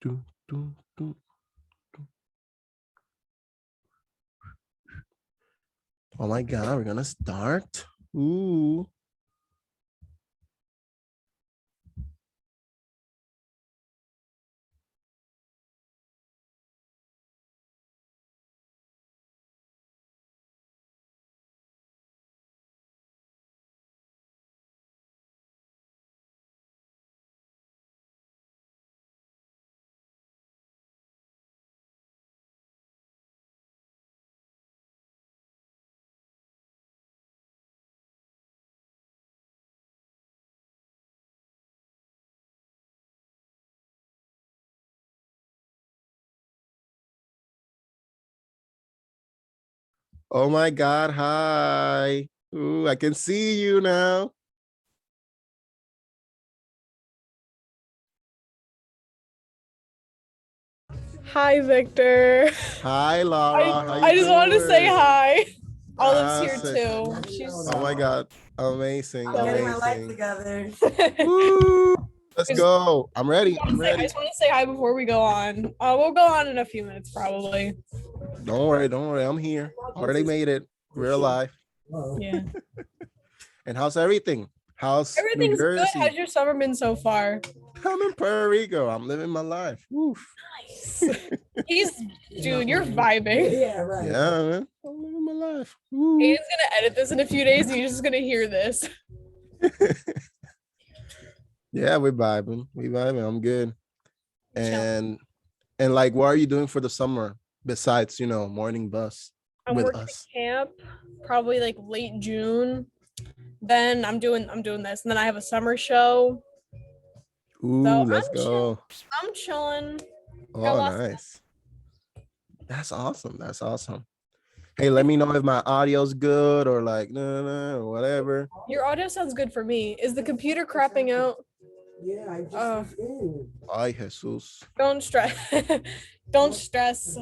Do, do, do. Oh my God, we're gonna start. Ooh. Oh my God, hi. Ooh, I can see you now. Hi, Victor. Hi, Laura. How you I just wanted to say doing? hi. Olive's here Sick. too. She's Oh my God, amazing, I'm getting my life amazing. together. Woo! Let's go. I'm ready. I'm I ready. just want to say hi before we go on. We'll go on in a few minutes probably. Don't worry, don't worry. I'm here. Already made it. We're alive. Yeah. And how's everything? How's New Everything's good. Jersey? How's your summer been so far? I'm in Puerto Rico. I'm living my life. Woof. Nice. Dude, you're vibing. Yeah, right. Yeah, man. I'm living my life. Woo. Aiden's gonna edit this in a few days and you're just gonna hear this. Yeah, we're vibing. We vibing. I'm good. And like, what are you doing for the summer besides, morning bus I'm with working us? camp probably like late June. Then I'm doing this, and then I have a summer show. Ooh, So let's go. I'm chilling. Oh, nice. That's awesome. That's awesome. Hey, let me know if my audio's good or like no or whatever. Your audio sounds good for me. Is the computer crapping out? Yeah, I just Ay, Jesus. Don't stress. Don't stress.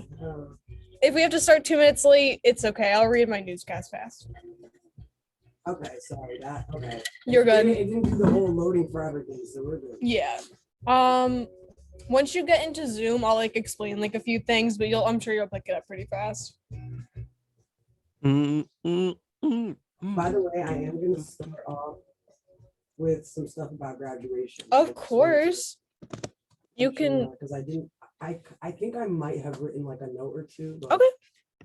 If we have to start 2 minutes late, it's okay. I'll read my newscast fast. Okay, sorry. Okay. You're good. It didn't do the whole loading for everything, so we're good. Yeah. Once you get into Zoom, I'll like explain like a few things, but I'm sure you'll pick it up pretty fast. By the way, I am gonna start off with some stuff about graduation. Of course. You can, because I think I might have written like a note or two. But okay.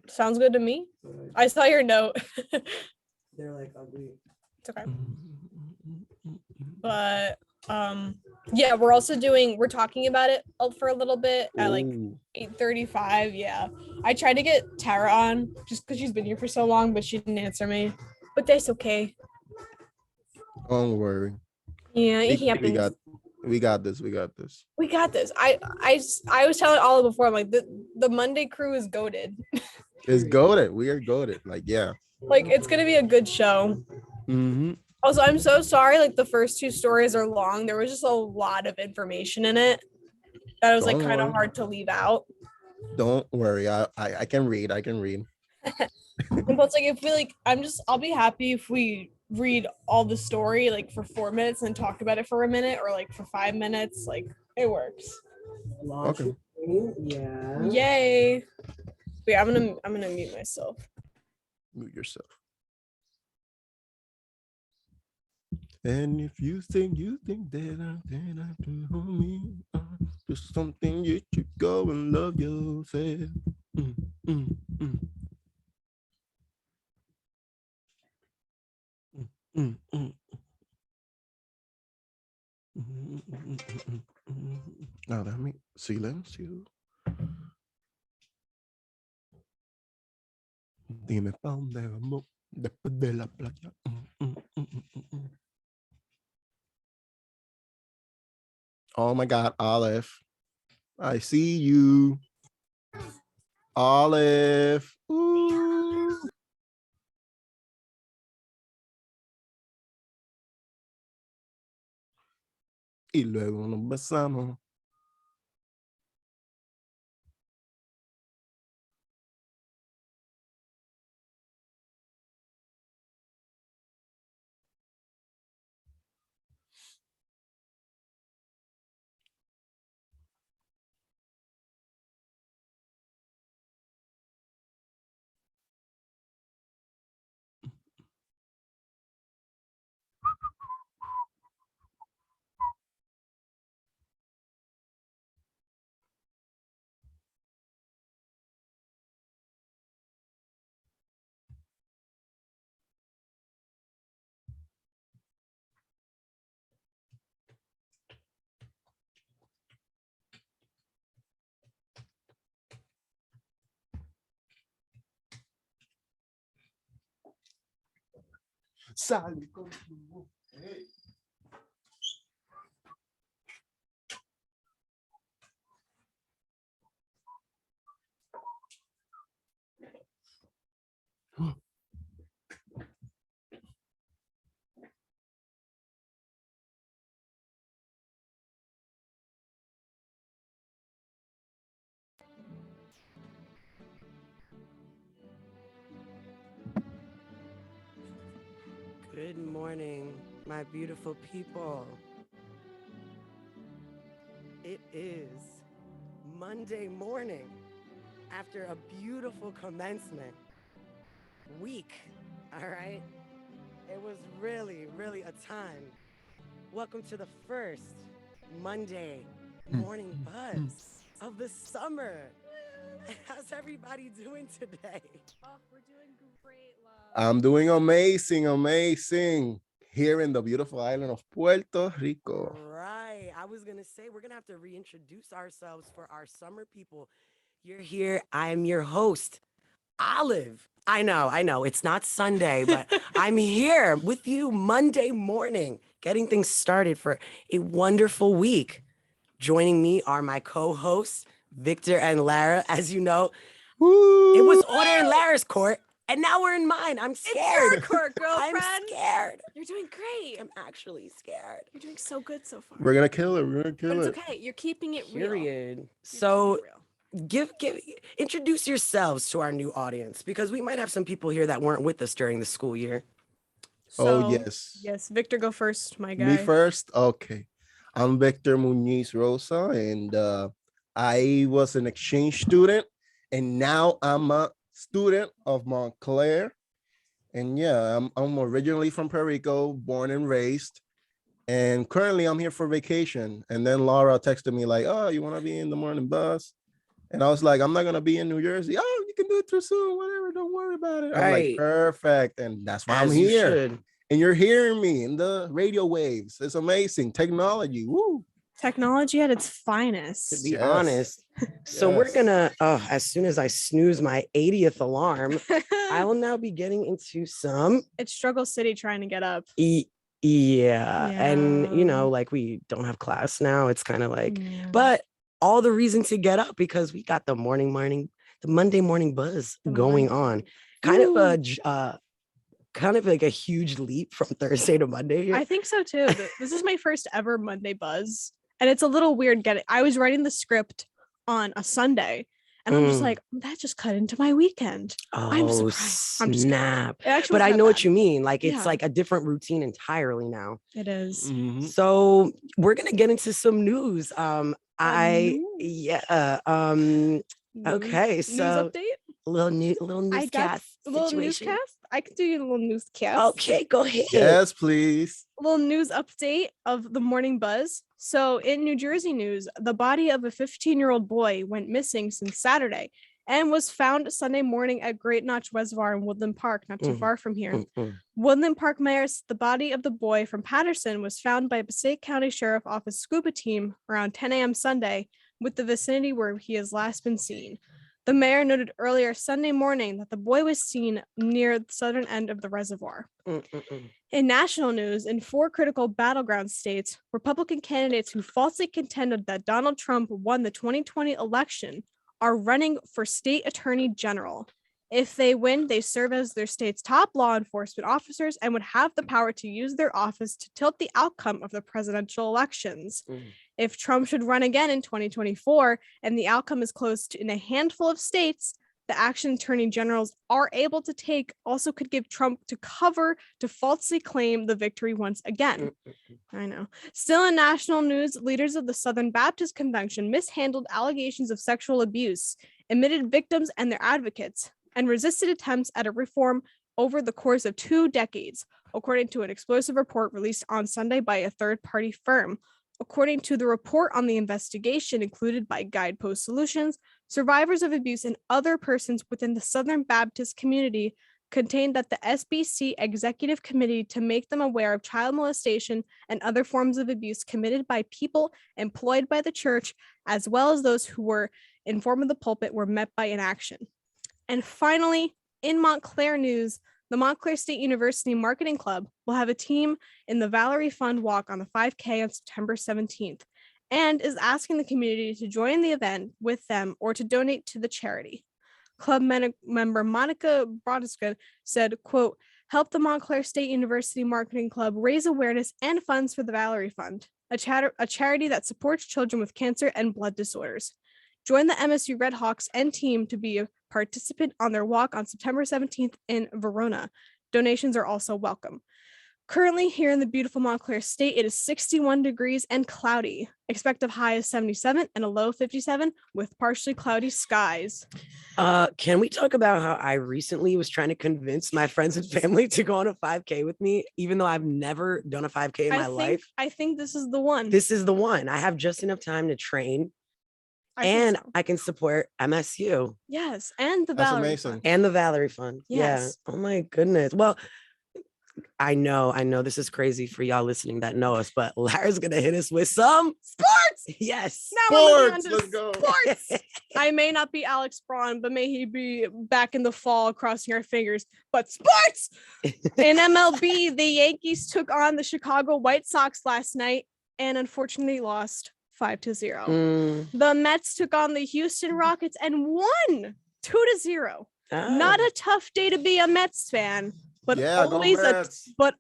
Sounds good to me. I saw your note. They're like ugly. It's okay. But yeah, we're talking about it for a little bit at like 8:35. Yeah. I tried to get Tara on just because she's been here for so long, but she didn't answer me. But that's okay. Don't worry. Yeah, it happens. We got this. We got this. We got this. I was telling Olive before, I'm like, the Monday crew is goated. It's goated. We are goated. Like, yeah. Like, it's gonna be a good show. Mm-hmm. Also, I'm so sorry. Like, the first two stories are long. There was just a lot of information in it that was like kind of hard to leave out. Don't worry. I can read. I can read. But it's like, if we like, I'll be happy if we read all the story like for 4 minutes and talk about it for a minute or like for 5 minutes. Like, it works. Okay. Yeah. Yay. Wait, I'm gonna mute myself. Mute yourself. And if you think that I'm too homie, just something you should go and love yourself. Now dame silencio. Dime pa' dónde vamos después de la playa. Oh my God, Olive. I see you. Olive. Ooh. Y luego nos besamos. Sale con tu hey. Good morning, my beautiful people. It is Monday morning after a beautiful commencement week, all right? It was really, really a time. Welcome to the first Monday morning buzz of the summer. How's everybody doing today? Oh, we're doing great, love. I'm doing amazing here in the beautiful island of Puerto Rico. Right. I was going to say, we're going to have to reintroduce ourselves for our summer people. You're here. I'm your host, Olive. I know. It's not Sunday, but I'm here with you Monday morning, getting things started for a wonderful week. Joining me are my co-hosts, Victor and Lara. As you know, it was order in Lara's court, and now we're in mine. I'm scared. It's your court, girlfriend. I'm scared. You're doing great. I'm actually scared. You're doing so good so far. We're gonna kill it. But it's okay. You're keeping it real. Period. So give introduce yourselves to our new audience, because we might have some people here that weren't with us during the school year. Oh, yes. Yes, Victor, go first, my guy. Me first? Okay. I'm Victor Muniz Rosa, and I was an exchange student, and now I'm a student of Montclair. And yeah, I'm originally from Puerto Rico, born and raised. And currently I'm here for vacation. And then Laura texted me like, oh, you want to be in the morning bus? And I was like, I'm not going to be in New Jersey. Oh, you can do it through Zoom, whatever. Don't worry about it. I'm like, perfect. And that's why I'm here. And you're hearing me in the radio waves. It's amazing. Technology. Woo. Technology at its finest. To be honest. So we're gonna, as soon as I snooze my 80th alarm, I will now be getting into some. It's struggle city trying to get up. Yeah. And, you know, like we don't have class now. It's kind of like, but all the reason to get up, because we got the Monday morning buzz going on. Kind of like a huge leap from Thursday to Monday. I think so too. This is my first ever Monday buzz. And it's a little weird I was writing the script on a Sunday, and I'm just like, that just cut into my weekend. I'm surprised. Snap. But I know what you mean. Like, it's like a different routine entirely now. It is. Mm-hmm. So we're going to get into some news. Okay. So news update? a little newscast. A little newscast? I could do you a little newscast. Okay, go ahead. Yes, please. A little news update of the morning buzz. So in New Jersey news, the body of a 15-year-old boy went missing since Saturday and was found Sunday morning at Great Notch Reservoir in Woodland Park, not too far from here. Woodland Park mayor said the body of the boy from Patterson was found by a Passaic County Sheriff Office scuba team around 10 a.m. Sunday with the vicinity where he has last been seen. The mayor noted earlier Sunday morning that the boy was seen near the southern end of the reservoir. In national news, in 4 critical battleground states, Republican candidates who falsely contended that Donald Trump won the 2020 election are running for state attorney general. If they win, they serve as their state's top law enforcement officers and would have the power to use their office to tilt the outcome of the presidential elections. If Trump should run again in 2024 and the outcome is close in a handful of states, the action attorney generals are able to take also could give Trump to cover to falsely claim the victory once again. I know. Still in national news, leaders of the Southern Baptist Convention mishandled allegations of sexual abuse, admitted victims and their advocates, and resisted attempts at a reform over the course of 2 decades, according to an explosive report released on Sunday by a third-party firm. According to the report on the investigation included by Guidepost Solutions, survivors of abuse and other persons within the Southern Baptist community contained that the SBC Executive Committee to make them aware of child molestation and other forms of abuse committed by people employed by the church, as well as those who were informed of the pulpit, were met by inaction. And finally, in Montclair news, the Montclair State University Marketing Club will have a team in the Valerie Fund Walk on the 5K on September 17th and is asking the community to join the event with them or to donate to the charity. Club member Monica Brodeskin said, quote, help the Montclair State University Marketing Club raise awareness and funds for the Valerie Fund, a charity that supports children with cancer and blood disorders. Join the MSU Redhawks and team to be a participant on their walk on September 17th in Verona. Donations are also welcome. Currently here in the beautiful Montclair State, it is 61 degrees and cloudy. Expect a high of 77 and a low 57 with partially cloudy skies. Can we talk about how I recently was trying to convince my friends and family to go on a 5K with me, even though I've never done a 5K in my life? I think this is the one. This is the one. I have just enough time to train and I can support MSU. Yes, and the That's Valerie amazing. Fund. And the Valerie Fund. Yes. Yeah. Oh my goodness. Well, I know this is crazy for y'all listening that know us, but Lara's gonna hit us with some sports. Yes. Now we're moving Sports, on to let's go. sports. I may not be Alex Braun, but may he be back in the fall crossing our fingers. But sports! In MLB, the Yankees took on the Chicago White Sox last night and unfortunately lost 5-0. The Mets took on the Houston Rockets and won 2-0. Not a tough day to be a Mets fan, but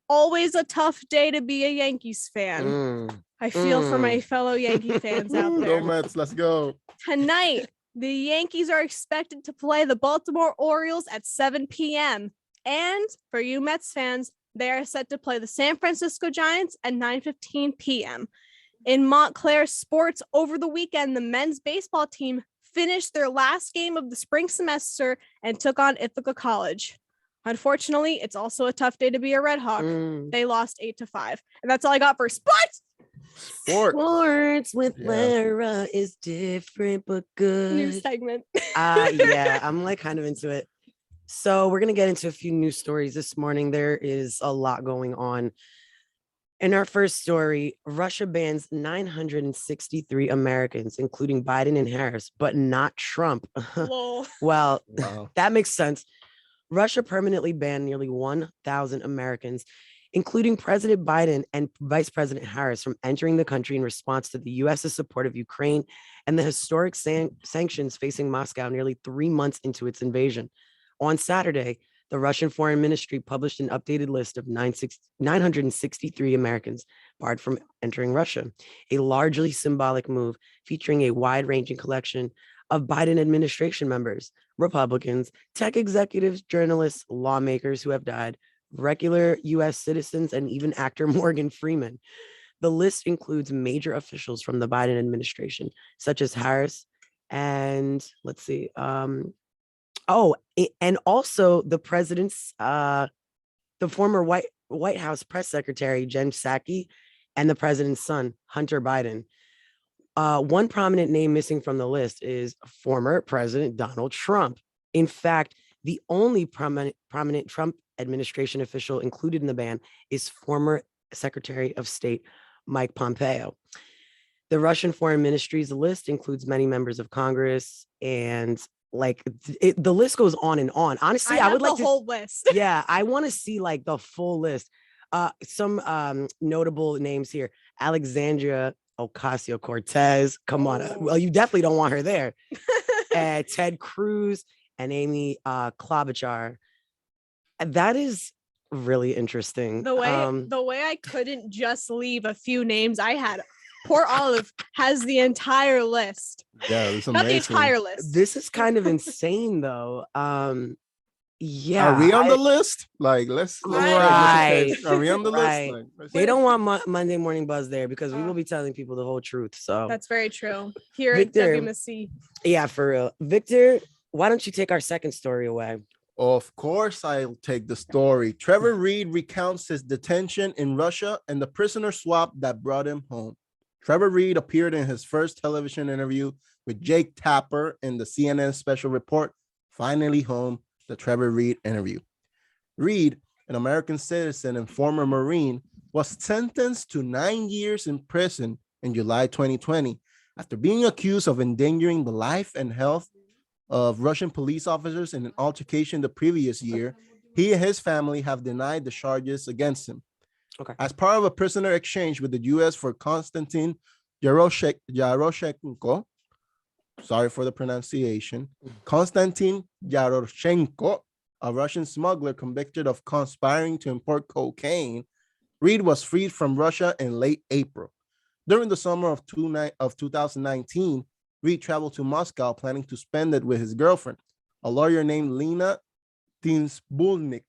always a tough day to be a Yankees fan. I feel for my fellow Yankee fans out there. Go Mets, let's go. Tonight, the Yankees are expected to play the Baltimore Orioles at 7 p.m. And for you Mets fans, they are set to play the San Francisco Giants at 9:15 p.m. In Montclair sports, over the weekend, the men's baseball team finished their last game of the spring semester and took on Ithaca College. Unfortunately, it's also a tough day to be a Red Hawk. They lost 8-5. And that's all I got for sports. Sports with Lara is different but good. New segment. Yeah, I'm like kind of into it. So we're going to get into a few news stories this morning. There is a lot going on. In our first story, Russia bans 963 Americans, including Biden and Harris, but not Trump. Lol. Well, Wow. that makes sense. Russia permanently banned nearly 1,000 Americans, including President Biden and Vice President Harris, from entering the country in response to the U.S.'s support of Ukraine and the historic sanctions facing Moscow nearly 3 months into its invasion. On Saturday, the Russian Foreign Ministry published an updated list of 963 Americans barred from entering Russia, a largely symbolic move featuring a wide-ranging collection of Biden administration members, Republicans, tech executives, journalists, lawmakers who have died, regular U.S. citizens, and even actor Morgan Freeman. The list includes major officials from the Biden administration, such as Harris and and also the president's, the former White House press secretary, Jen Psaki, and the president's son, Hunter Biden. One prominent name missing from the list is former President Donald Trump. In fact, the only prominent Trump administration official included in the ban is former Secretary of State Mike Pompeo. The Russian Foreign Ministry's list includes many members of Congress, and the list goes on and on. Honestly, I would like the whole list. Yeah, I want to see like the full list. Some notable names here: Alexandria Ocasio-Cortez. Come on, well, you definitely don't want her there. Ted Cruz and Amy Klobuchar. That is really interesting. The way I couldn't just leave a few names I had. Poor Olive has the entire list. Yeah, it's amazing. Not the entire list. This is kind of insane, though. Yeah. Are we on the list? Like, let's right. Are we on the right. list? Like, they don't want Monday Morning Buzz there because we will be telling people the whole truth. So that's very true. Here Victor, at WMSC. Yeah, for real. Victor, why don't you take our second story away? Of course, I'll take the story. Trevor Reed recounts his detention in Russia and the prisoner swap that brought him home. Trevor Reed appeared in his first television interview with Jake Tapper in the CNN special report, Finally Home, the Trevor Reed interview. Reed, an American citizen and former Marine, was sentenced to 9 years in prison in July 2020 after being accused of endangering the life and health of Russian police officers in an altercation the previous year. He and his family have denied the charges against him. Okay. As part of a prisoner exchange with the U.S. for Konstantin Yaroshenko, sorry for the pronunciation, Konstantin Yaroshenko, a Russian smuggler convicted of conspiring to import cocaine, Reed was freed from Russia in late April. During the summer of 2019, Reed traveled to Moscow planning to spend it with his girlfriend, a lawyer named Lena Tinsbulnik.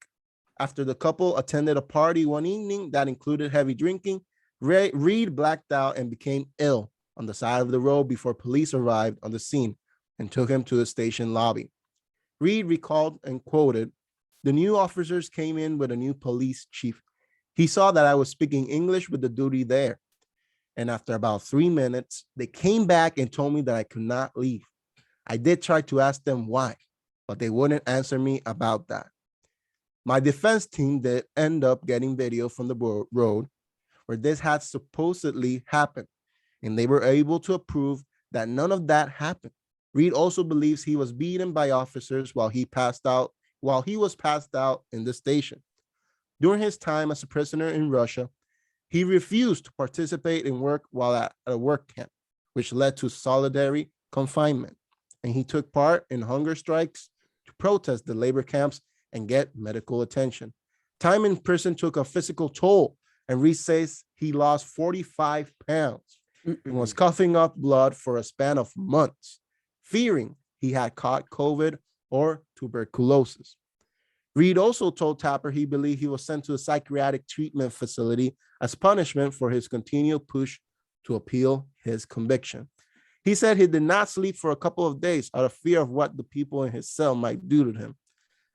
After the couple attended a party one evening that included heavy drinking, Reed blacked out and became ill on the side of the road before police arrived on the scene and took him to the station lobby. Reed recalled and quoted, "The new officers came in with a new police chief. He saw that I was speaking English with the duty there. And after about 3 minutes, they came back and told me that I could not leave. I did try to ask them why, but they wouldn't answer me about that. My defense team did end up getting video from the road where this had supposedly happened, and they were able to prove that none of that happened. Reed also believes he was beaten by officers while he was passed out in the station. During his time as a prisoner in Russia, he refused to participate in work while at a work camp, which led to solitary confinement, and he took part in hunger strikes to protest the labor camps and get medical attention. Time in prison took a physical toll, and Reed says he lost 45 pounds and was coughing up blood for a span of months, fearing he had caught COVID or tuberculosis. Reed also told Tapper he believed he was sent to a psychiatric treatment facility as punishment for his continued push to appeal his conviction. He said he did not sleep for a couple of days out of fear of what the people in his cell might do to him.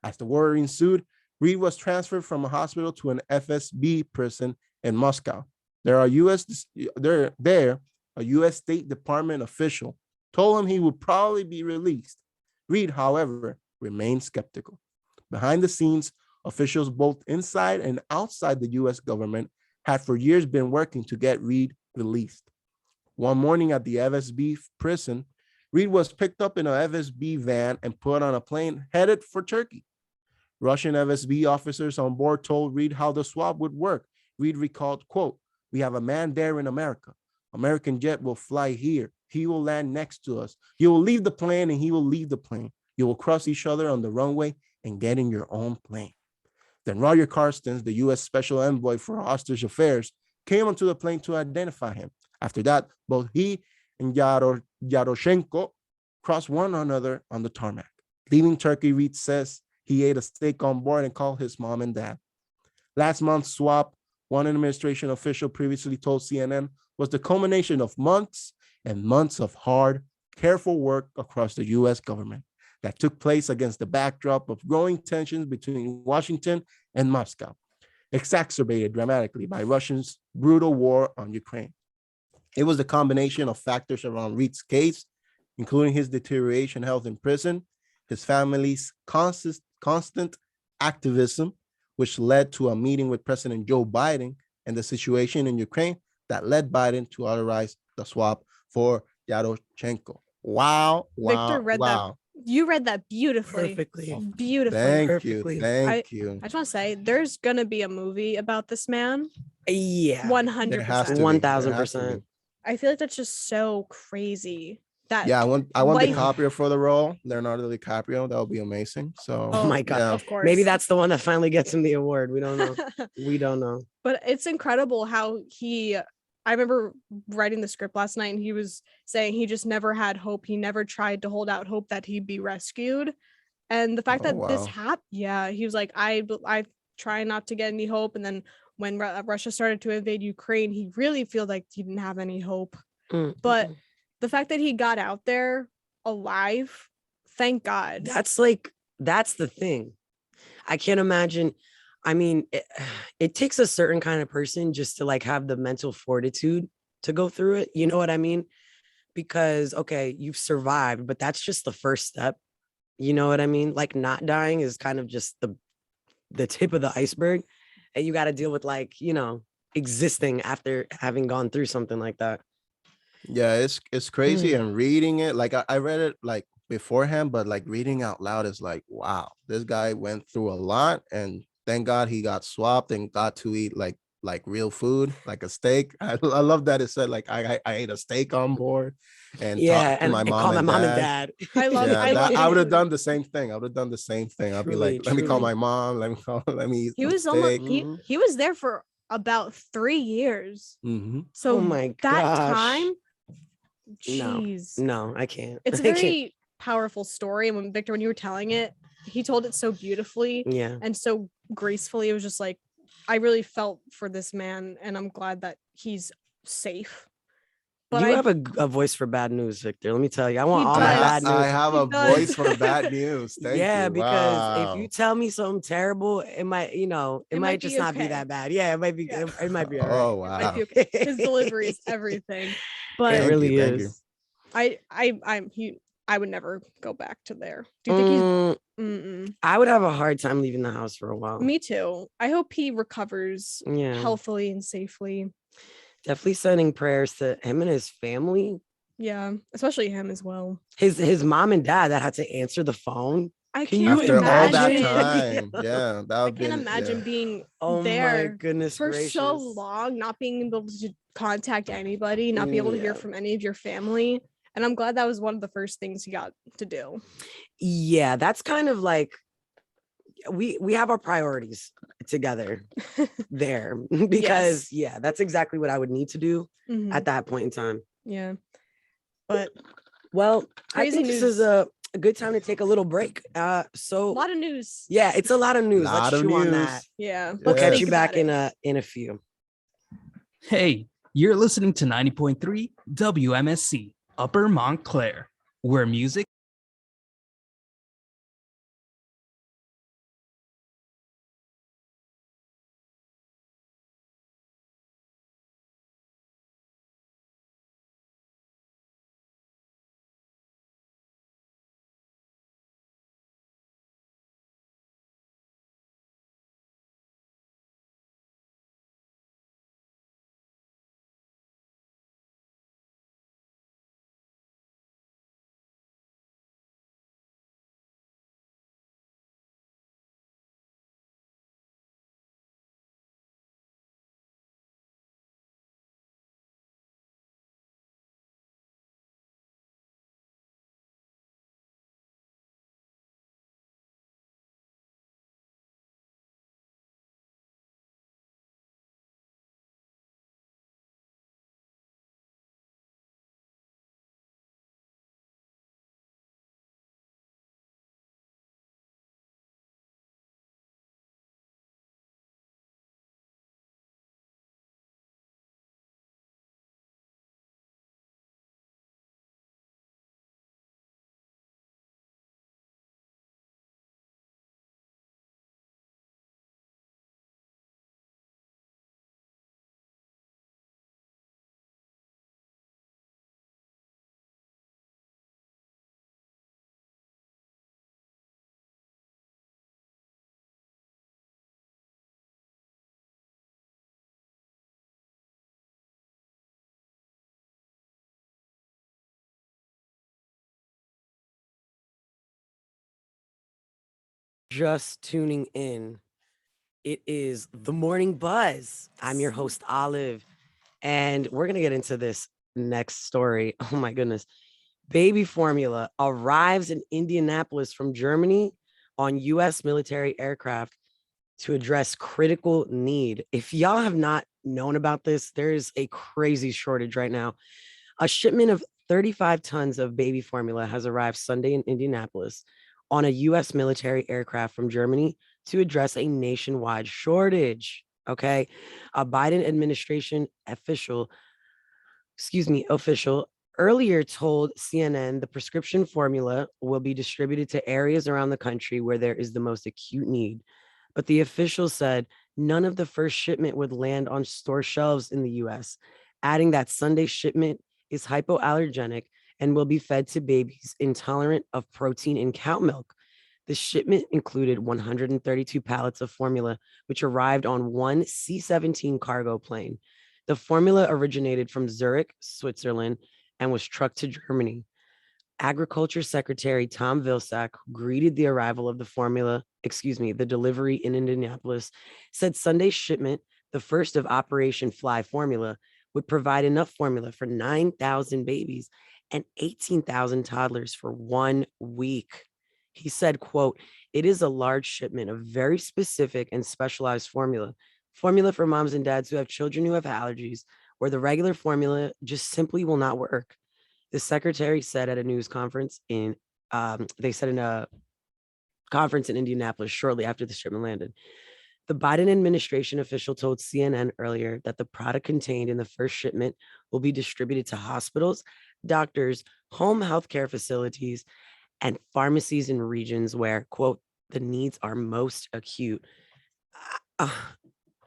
As the war ensued, Reed was transferred from a hospital to an FSB prison in Moscow. A U.S. State Department official told him he would probably be released. Reed, however, remained skeptical. Behind the scenes, officials both inside and outside the U.S. government had for years been working to get Reed released. One morning at the FSB prison, Reed was picked up in an FSB van and put on a plane headed for Turkey. Russian FSB officers on board told Reed how the swap would work. Reed recalled, quote, "We have a man there in America. American jet will fly here. He will land next to us. You will leave the plane and he will leave the plane. You will cross each other on the runway and get in your own plane." Then Roger Carstens, the U.S. Special Envoy for Hostage Affairs, came onto the plane to identify him. After that, both he and Yaroshenko crossed one another on the tarmac. Leaving Turkey, Reed says he ate a steak on board and called his mom and dad. Last month's swap, one administration official previously told CNN, was the culmination of months and months of hard, careful work across the U.S. government that took place against the backdrop of growing tensions between Washington and Moscow, exacerbated dramatically by Russia's brutal war on Ukraine. It was the combination of factors around Reed's case, including his deterioration health in prison, his family's constant activism, which led to a meeting with President Joe Biden, and the situation in Ukraine that led Biden to authorize the swap for Yaroshenko. Wow, Victor read that. You read that beautifully. Perfectly. Beautifully. Thank Perfectly. you. Thank you. I just want to say there's gonna be a movie about this man. Yeah. 100%. There has to be. 1000%. I feel like that's just so crazy. That Yeah, I want life- DiCaprio for the role. Leonardo DiCaprio. That would be amazing. So Oh my God. yeah. Of course. Maybe that's the one that finally gets him the award. We don't know. We don't know. But it's incredible how I remember writing the script last night and he was saying he just never had hope. He never tried to hold out hope that he'd be rescued. And the fact Oh, that this wow. happened, yeah, he was like, I try not to get any hope. And then when Russia started to invade Ukraine, he really felt like he didn't have any hope. But the fact that he got out there alive, thank God. That's the thing. I can't imagine. I mean, it takes a certain kind of person just to have the mental fortitude to go through it. You know what I mean? Because, okay, you've survived, but that's just the first step. You know what I mean? Not dying is kind of just the tip of the iceberg. And you got to deal with existing after having gone through something like that. Yeah, it's crazy. And reading it, I read it beforehand, but like reading out loud is like, wow, this guy went through a lot, and thank God he got swapped and got to eat like real food, like a steak. I love that it said like I ate a steak on board and Yeah, talked to my and mom call my and mom and dad. dad. I love Yeah, I love that I would have getting done the same thing. I would have done the same thing. I'll be like, Truly, let me call truly. my mom. Let me eat he some was almost steak. he was there for about 3 years. Mm-hmm. So Oh my that gosh. time, No, jeez. no, I can't. It's a I can't. very powerful story. And when Victor, when you were telling it, he told it so beautifully Yeah. and so gracefully. It was just like, I really felt for this man, and I'm glad that he's safe. But You I have a voice for bad news, Victor. Let me tell you, I want all does. my bad I news. have He a does. voice for bad news. Thank Yeah, you. because if you Wow. tell me something terrible, it might, it It might might just be not be okay. that bad. Yeah, it might be. Yeah. It might be all Oh right. It might wow. be okay. His delivery is everything. It But really Thank you. is. I would never go back to there. Do you think he's Mm-mm. I would have a hard time leaving the house for a while. Me too. I hope he recovers Yeah. healthily and safely. Definitely sending prayers to him and his family. Yeah, especially him as well. His mom and dad that had to answer the phone. I Can can't you After all that imagine. time, yeah, that I would can't been imagine yeah. being Oh my there goodness for gracious. so long, not being able to contact anybody, not be able to hear Yeah. from any of your family. And I'm glad that was one of the first things he got to do. Yeah, that's kind of like we have our priorities together there because yeah, that's exactly what I would need to do Mhm. at that point in time. Yeah. But Well, I Crazy think this is news. a good time to take a little break. a So lot of news. yeah, it's a lot of news. Lot Let's of chew on news. that. Yeah. We'll Let's catch think you back about it. in a few. Hey, you're listening to 90.3 WMSC, Upper Montclair, where music. Just tuning in. It is the morning buzz. I'm your host, Olive, and we're gonna get into this next story. Oh my goodness. Baby formula arrives in Indianapolis from Germany on US military aircraft to address critical need. If y'all have not known about this, there is a crazy shortage right now. A shipment of 35 tons of baby formula has arrived Sunday in Indianapolis on a US military aircraft from Germany to address a nationwide shortage. Okay. A Biden administration official earlier told CNN the prescription formula will be distributed to areas around the country where there is the most acute need. But the official said none of the first shipment would land on store shelves in the US, adding that Sunday shipment is hypoallergenic and will be fed to babies intolerant of protein in cow milk. The shipment included 132 pallets of formula, which arrived on one C-17 cargo plane. The formula originated from Zurich, Switzerland, and was trucked to Germany. Agriculture Secretary Tom Vilsack, who greeted the arrival of the delivery in Indianapolis, said Sunday's shipment, the first of Operation Fly Formula, would provide enough formula for 9,000 babies and 18,000 toddlers for 1 week. He said, quote, "It is a large shipment of very specific and specialized formula for moms and dads who have children who have allergies, where the regular formula just simply will not work." The secretary said at a news conference in a conference in Indianapolis shortly after the shipment landed. The Biden administration official told CNN earlier that the product contained in the first shipment will be distributed to hospitals, doctors, home health care facilities, and pharmacies in regions where, quote, "the needs are most acute."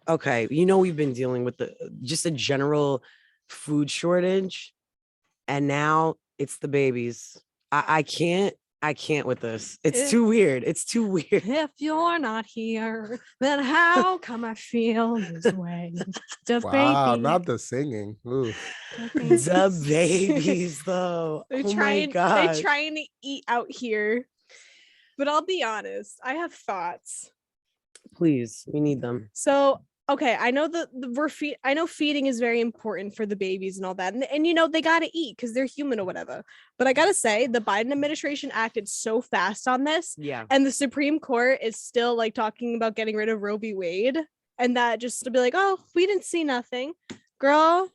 Okay, we've been dealing with just a general food shortage, and now it's the babies. I can't with this. It's too weird. It's too weird. If you're not here, then how come I feel this way? The Wow, baby. not the singing. Ooh. The babies, though. They're Oh trying, my God. they're trying to eat out here. But I'll be honest, I have thoughts. Please, we need them. So, okay, I know I know feeding is very important for the babies and all that. And they got to eat because they're human or whatever. But I got to say, the Biden administration acted so fast on this. Yeah. And the Supreme Court is still like talking about getting rid of Roe v. Wade. And that just to be like, oh, we didn't see nothing. Girl.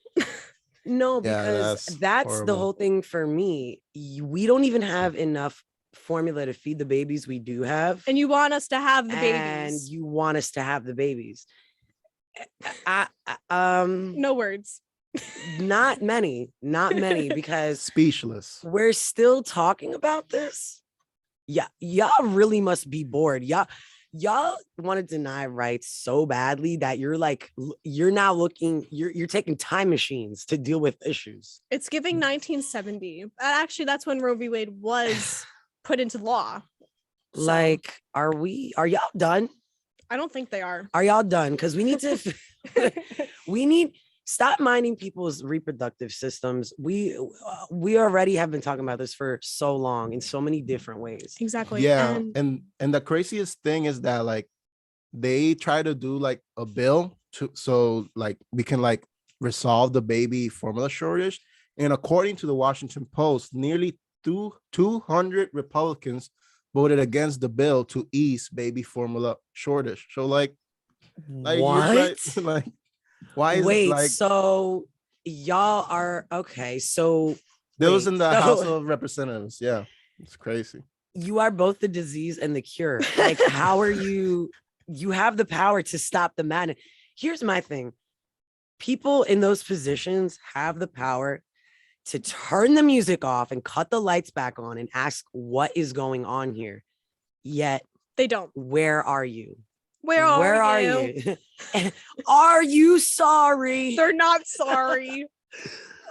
No, Yeah, because that's that's the horrible. whole thing for me. We don't even have enough formula to feed the babies we do have. And you want us to have the And babies. you want us to have the babies. No words. Not many, because Speechless. we're still talking about this. Yeah, y'all really must be bored. Y'all want to deny rights so badly that you're taking time machines to deal with issues. It's giving 1970. Actually, that's when Roe v. Wade was put into law. So, Like, are y'all done? I don't think they are. Are y'all done? Because we need to stop minding people's reproductive systems. We already have been talking about this for so long in so many different ways. Exactly. Yeah, and the craziest thing is that like they try to do like a bill so like we can like resolve the baby formula shortage. And according to the Washington Post, nearly 200 Republicans voted against the bill to ease baby formula shortage. So like What? like why is Wait, it like so y'all are okay? So there was wait, in the so House of Representatives? Yeah, it's crazy. you are both the disease and the cure. Like, how are you? You have the power to stop the madness. Here's my thing: people in those positions have the power to turn the music off and cut the lights back on and ask what is going on here. Yet, they don't. where are you? Where are you? Are you sorry? They're not sorry.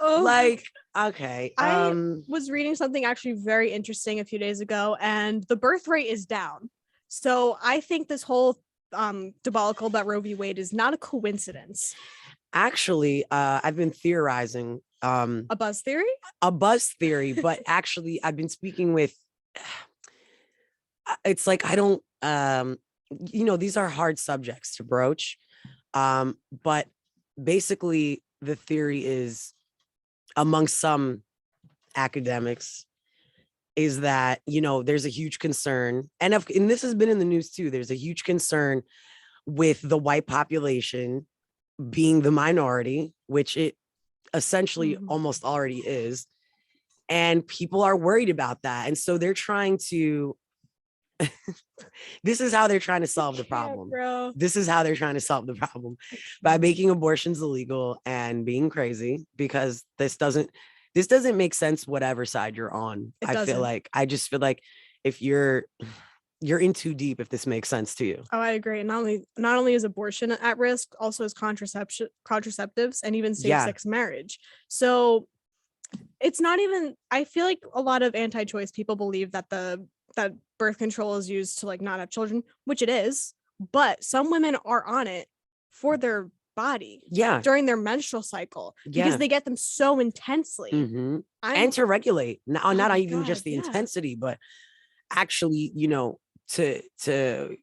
Oh. Like, okay. I was reading something actually very interesting a few days ago, and the birth rate is down. So I think this whole debacle about Roe v. Wade is not a coincidence. Actually, I've been theorizing. A buzz theory? A buzz theory, but actually, I've been speaking with. It's like I don't. These are hard subjects to broach. But basically, the theory is, among some academics, is that there's a huge concern, and this has been in the news too. There's a huge concern with the white population being the minority, which it essentially almost already is, and people are worried about that, and so they're trying to. This is how they're trying to solve the problem. This is how they're trying to solve the problem by making abortions illegal and being crazy, because this doesn't make sense whatever side you're on. I just feel like if you're in too deep if this makes sense to you. Oh, I agree. Not only is abortion at risk, also is contraceptives and even same-sex marriage. So it's not even, I feel like a lot of anti-choice people believe that that birth control is used to like not have children, which it is, but some women are on it for their body Yeah. during their menstrual cycle Yeah. because they get them so intensely. Mhm. I'm- And to regulate, not my even just God, the yeah. intensity, but actually, to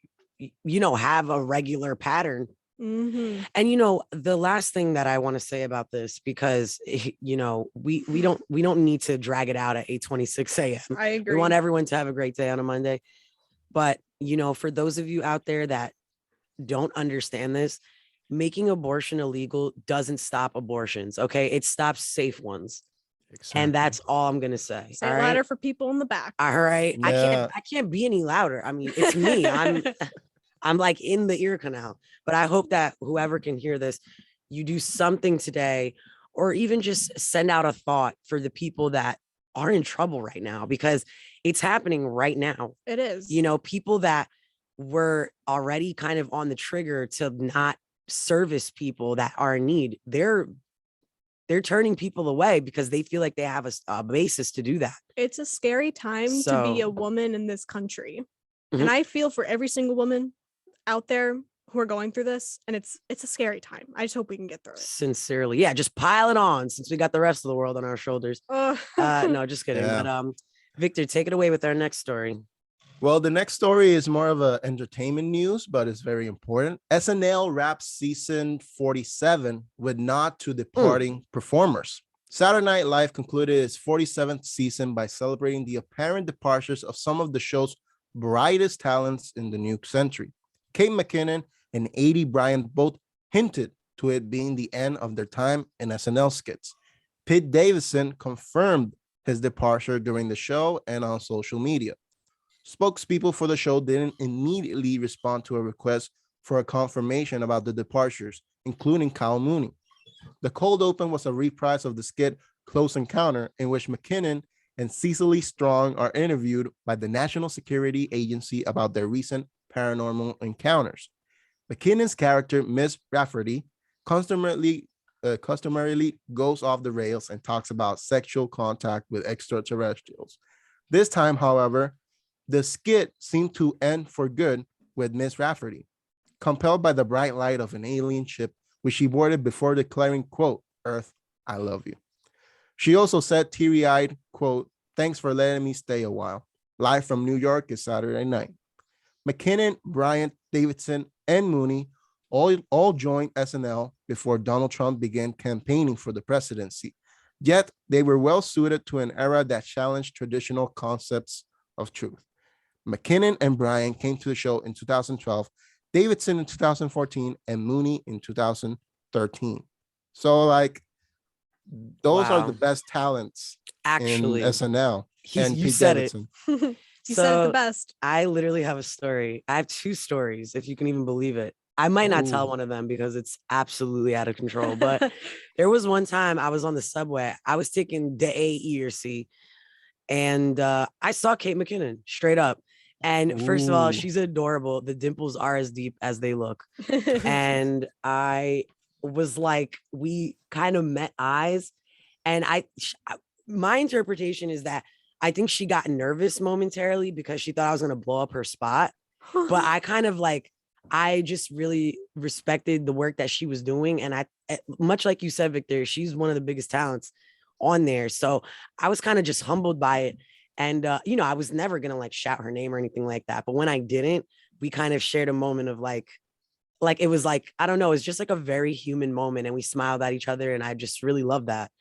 have a regular pattern. Mhm. And the last thing that I want to say about this, because we don't need to drag it out at 8:26 a.m. I agree. We want everyone to have a great day on a Monday. But for those of you out there that don't understand this, making abortion illegal doesn't stop abortions. Okay, it stops safe ones. And that's all I'm gonna say. Say all it right? louder for people in the back. All right. Yeah. I can't be any louder. I mean, it's me. I'm like in the ear canal. But I hope that whoever can hear this, you do something today, or even just send out a thought for the people that are in trouble right now, because it's happening right now. It is. People that were already kind of on the trigger to not service people that are in need, they're turning people away because they feel like they have a basis to do that. It's a scary time to be a So- woman in this country. Mhm. And I feel for every single woman out there who are going through this, and it's a scary time. I just hope we can get through it. Sincerely. Yeah, just pile it on since we got the rest of the world on our shoulders. No, just kidding. Yeah. But Victor, take it away with our next story. Well, the next story is more of a entertainment news, but it's very important. SNL wraps season 47 with nod to departing performers. Saturday Night Live concluded its 47th season by celebrating the apparent departures of some of the show's brightest talents in the new century. Kate McKinnon and A.D. Bryant both hinted to it being the end of their time in SNL skits. Pete Davidson confirmed his departure during the show and on social media. Spokespeople for the show didn't immediately respond to a request for a confirmation about the departures, including Kyle Mooney. The cold open was a reprise of the skit Close Encounter, in which McKinnon and Cecily Strong are interviewed by the National Security Agency about their recent paranormal encounters. McKinnon's character, Miss Rafferty, customarily goes off the rails and talks about sexual contact with extraterrestrials. This time, however, the skit seemed to end for good with Miss Rafferty, compelled by the bright light of an alien ship, which she boarded before declaring, quote, "Earth, I love you." She also said teary-eyed, quote, "Thanks for letting me stay a while. Live from New York is Saturday night." McKinnon, Bryant, Davidson, and Mooney all joined SNL before Donald Trump began campaigning for the presidency. Yet they were well suited to an era that challenged traditional concepts of truth. McKinnon and Bryant came to the show in 2012, Davidson in 2014, and Mooney in 2013. So, those are Wow. the best talents Actually, in SNL. And you Pete said Davidson. You said it the best. I literally have a story. I have two stories, if you can even believe it. I might not tell Ooh. one of them because it's absolutely out of control. But there was one time I was on the subway. I was taking the A, E, or C, and I saw Kate McKinnon straight up. And first of all, Ooh. she's adorable. The dimples are as deep as they look. And I was like, we kind of met eyes. And my interpretation is that I think she got nervous momentarily because she thought I was going to blow up her spot. But I kind of I just really respected the work that she was doing. And much like you said, Victor, she's one of the biggest talents on there. So I was kind of just humbled by it. And, I was never going to shout her name or anything like that. But when I didn't, we kind of shared a moment of it was I don't know, it's just a very human moment. And we smiled at each other. And I just really love that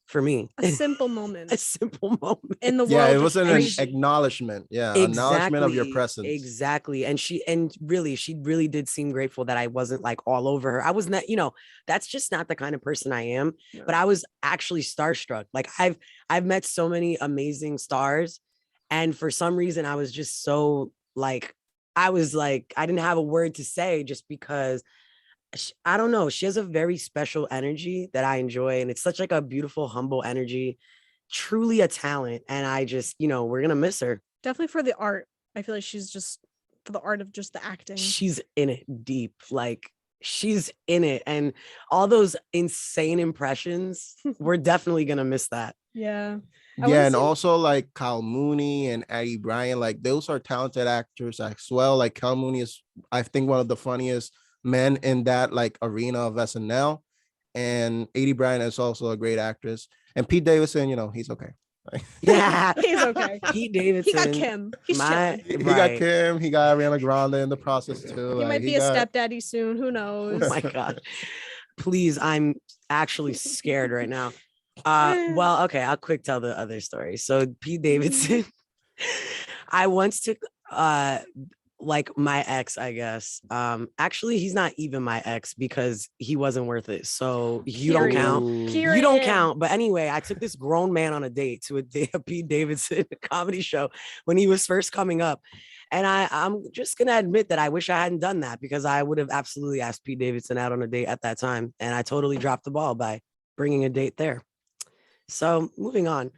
for me. A simple moment. A simple moment. In the world. Yeah, it of wasn't an crazy. acknowledgement. Yeah, acknowledgement of your presence. Exactly. And she really did seem grateful that I wasn't all over her. I was not, that's just not the kind of person I am. No. But I was actually starstruck. I've met so many amazing stars. And for some reason, I was just so I didn't have a word to say just because I don't know. She has a very special energy that I enjoy. And it's such a beautiful, humble energy, truly a talent. And I just, we're going to miss her. Definitely for the art. I feel like she's just for the art of just the acting. She's in it deep. She's in it. And all those insane impressions, we're definitely going to miss that. Yeah. Yeah, and also Kyle Mooney and Addie Bryant, those are talented actors as well. Kyle Mooney is, I think, one of the funniest men in that like arena of SNL. And Adie Bryant is also a great actress. And Pete Davidson, he's okay. Yeah. He's okay. Pete He got Davidson. Kim. He's my- chilling. He got Right. Kim, he got Ariana Grande in the process too. He Like, might be a got, stepdaddy soon. Who knows? Oh my God. Please, I'm actually scared right now. Well, okay, I'll quick tell the other story. So Pete Davidson, I once took like my ex, I guess. Actually, he's not even my ex because he wasn't worth it. So you don't Period. count. Ooh. Period. You don't count. But anyway, I took this grown man on a date to a Pete Davidson comedy show when he was first coming up. And I'm just going to admit that I wish I hadn't done that because I would have absolutely asked Pete Davidson out on a date at that time. And I totally dropped the ball by bringing a date there. So moving on.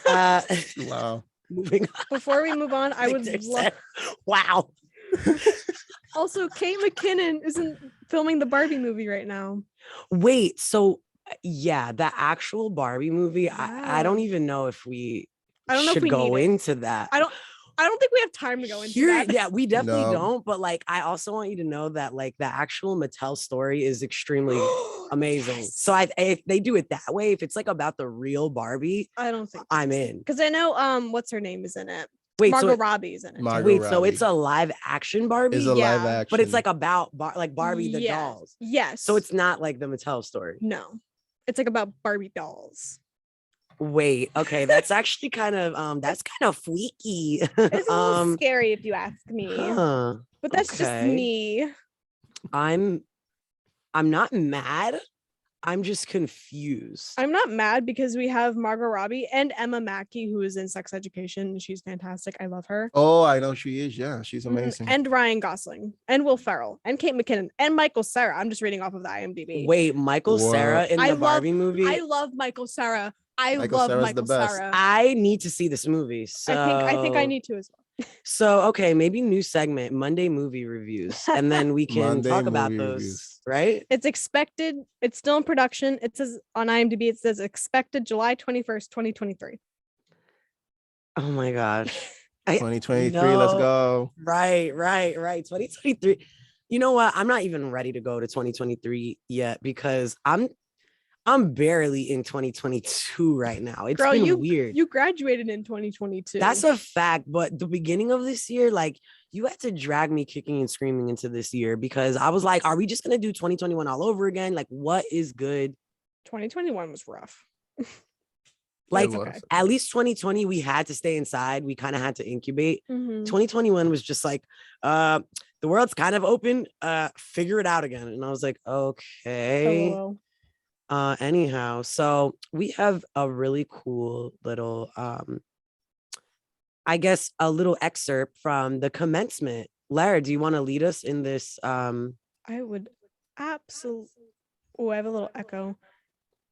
Wow. Moving on. Before we move on, I would Victor love. said, wow. Also, Kate McKinnon isn't filming the Barbie movie right now. Wait, so yeah, the actual Barbie movie, I don't Yeah. even know if we I don't know if should we go need it. into that. I don't think we have time to go into Here, that. yeah, we definitely No. don't. But like, I also want you to know that like the actual Mattel story is extremely amazing. Yes. So if they do it that way, if it's like about the real Barbie, I don't think I'm in. because I know what's her name is in it. Wait, Margot so Robbie's in it. Margot wait, so it's Robbie a live action Barbie, is a yeah, live action, but it's like about like Barbie the Yes. dolls. Yes. So it's not like the Mattel story. no, it's like about Barbie dolls. Wait, okay, that's actually kind of freaky. It's a little scary if you ask me, huh. but that's just okay. me. I'm not mad. I'm just confused. I'm not mad because we have Margot Robbie and Emma Mackey, who is in Sex Education. She's fantastic. I love her. Oh, I know she is. Yeah, she's Mhm. amazing. And Ryan Gosling and Will Ferrell and Kate McKinnon and Michael Cera. I'm just reading off of the IMDb. Wait, Michael What? Cera in the Barbie movie? I love Michael Cera. I Michael love Cera's Michael the best. Cera. I need to see this movie. So I think I need to as well. So okay, maybe new segment, Monday movie reviews, and then we can Monday talk about movie those, reviews. right? It's expected. It's still in production. It says on IMDb. It says expected July 21st, 2023. Oh my gosh. 2023, let's go. Right. 2023. You know what? I'm not even ready to go to 2023 yet because I'm barely in 2022 right now. It's Girl, been weird. You graduated in 2022. That's a fact. But the beginning of this year, like you had to drag me kicking and screaming into this year because I was like, are we just gonna do 2021 all over again? Like, what is good? 2021 was rough. Like It was. okay. at least 2020, we had to stay inside. We kind of had to incubate. Mhm. 2021 was just like, the world's kind of open. Figure it out again. And I was like, okay. LOL. Anyhow, so we have a really cool little I guess a little excerpt from the commencement. Lara, do you want to lead us in this? I would absolutely. Oh, I have a little echo.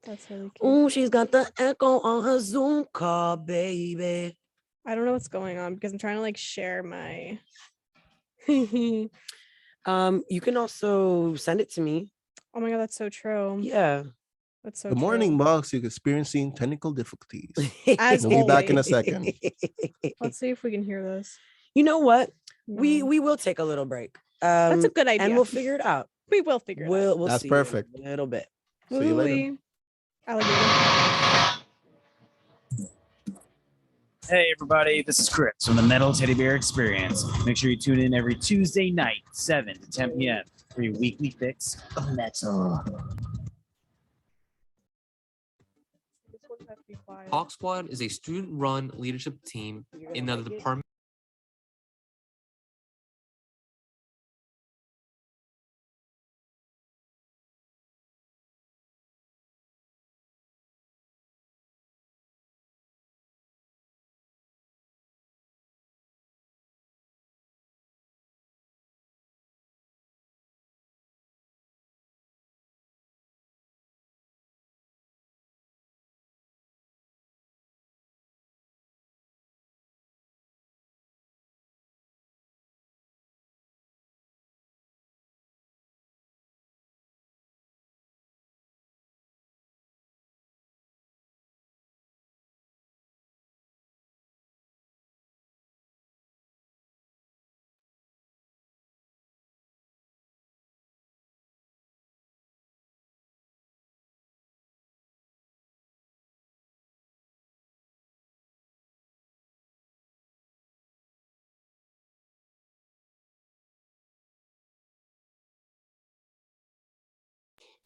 That's really cute. Oh, she's got the echo on her Zoom call, baby. I don't know what's going on because I'm trying to like share my. You can also send it to me. Oh my god, that's so true. Yeah. That's so Good morning, true. Bucks. You're experiencing technical difficulties. As We'll be back in a always. second. Let's see if we can hear this. You know what? No. We will take a little break. That's a good idea. And we'll figure it out. We will figure it out. We'll That's see perfect. in a little bit. See you later. Woo-wee. Alligator. Hey everybody, this is Chris from the Metal Teddy Bear Experience. Make sure you tune in every Tuesday night, 7 to 10 p.m. for your weekly fix of metal. Hawk Squad is a student-run leadership team in the Department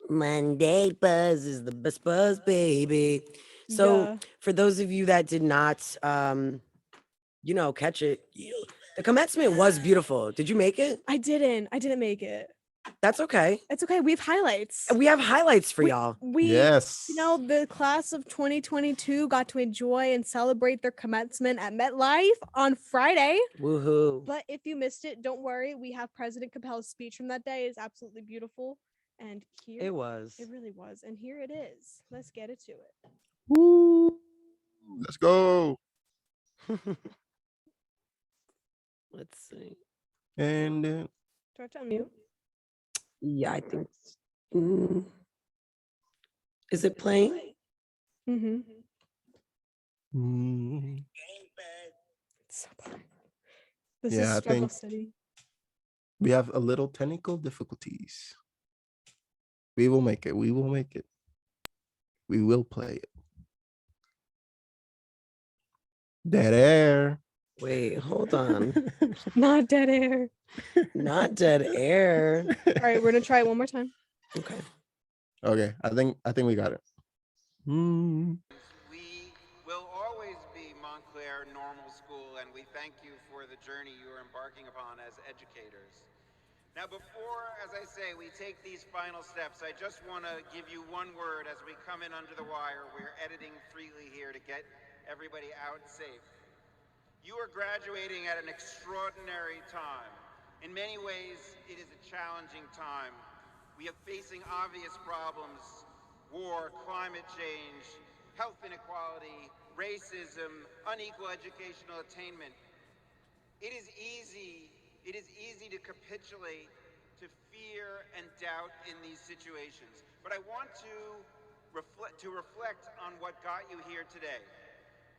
Monday buzz is the best buzz, baby. So Yeah. for those of you that did not catch it, the commencement was beautiful. Did you make it? I didn't make it. That's okay. It's okay. We have highlights. We have highlights for y'all. Yes. The class of 2022 got to enjoy and celebrate their commencement at MetLife on Friday. Woohoo. But if you missed it, don't worry. We have President Capel's speech from that day. It's absolutely beautiful. And here It was. it really was. And here it is. Let's get it to it. Woo. Let's go. Let's see. And Do I have to unmute? Yeah, I think. Is it playing? Mm-hmm. mm, So boring. This Yeah, I is Struggle think- City. we have a little technical difficulties. We will make it. We will make it. We will play it. Dead air. Wait, hold on. Not dead air. Not dead air. All right, we're gonna try it one more time. Okay. Okay, I think we got it. Mm. We will always be Montclair Normal School, and we thank you for the journey you are embarking upon as educators. Now, before, as I say, we take these final steps, I just want to give you one word as we come in under the wire. We're editing freely here to get everybody out safe. You are graduating at an extraordinary time. In many ways, it is a challenging time. We are facing obvious problems: war, climate change, health inequality, racism, unequal educational attainment. It is easy to capitulate to fear and doubt in these situations. But I want to reflect on what got you here today.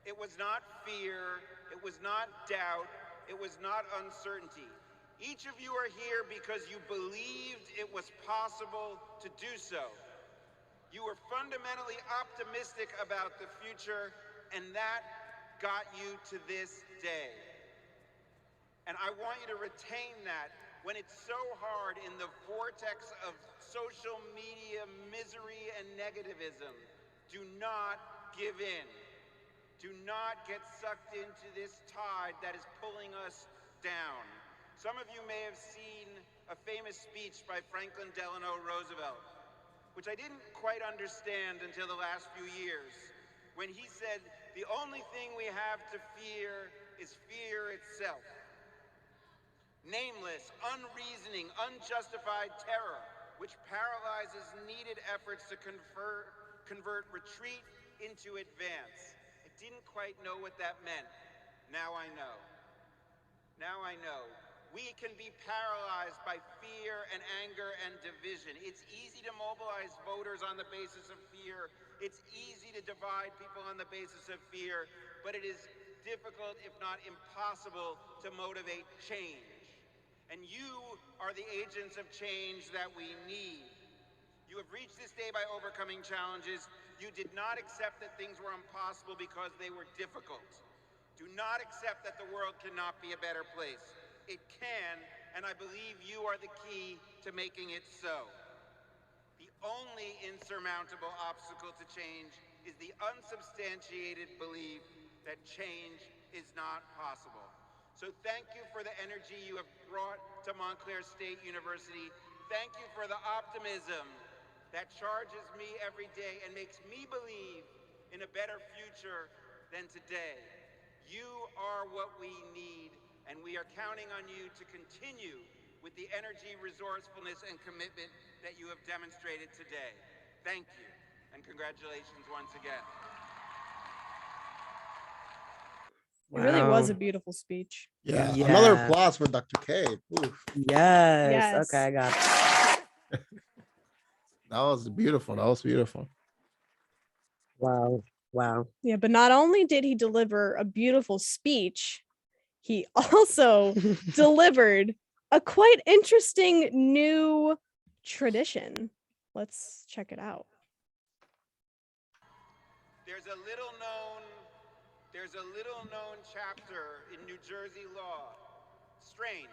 It was not fear, it was not doubt, it was not uncertainty. Each of you are here because you believed it was possible to do so. You were fundamentally optimistic about the future, and that got you to this day. And I want you to retain that when it's so hard in the vortex of social media misery and negativism. Do not give in. Do not get sucked into this tide that is pulling us down. Some of you may have seen a famous speech by Franklin Delano Roosevelt, which I didn't quite understand until the last few years, when he said, "The only thing we have to fear is fear itself." Nameless, unreasoning, unjustified terror, which paralyzes needed efforts to convert retreat into advance. I didn't quite know what that meant. Now I know. Now I know. We can be paralyzed by fear and anger and division. It's easy to mobilize voters on the basis of fear. It's easy to divide people on the basis of fear, but it is difficult, if not impossible, to motivate change. And you are the agents of change that we need. You have reached this day by overcoming challenges. You did not accept that things were impossible because they were difficult. Do not accept that the world cannot be a better place. It can, and I believe you are the key to making it so. The only insurmountable obstacle to change is the unsubstantiated belief that change is not possible. So thank you for the energy you have brought to Montclair State University. Thank you for the optimism that charges me every day and makes me believe in a better future than today. You are what we need, and we are counting on you to continue with the energy, resourcefulness, and commitment that you have demonstrated today. Thank you, and congratulations once again. It really was a Wow. beautiful speech. Yeah, another Yeah. applause for Dr. K. Oof, Yes. Yes. Okay, I got it. that was beautiful. That was beautiful. Wow. Wow. Yeah, but not only did he deliver a beautiful speech, he also delivered a quite interesting new tradition. Let's check it out. There's a little known chapter in New Jersey law. Strange,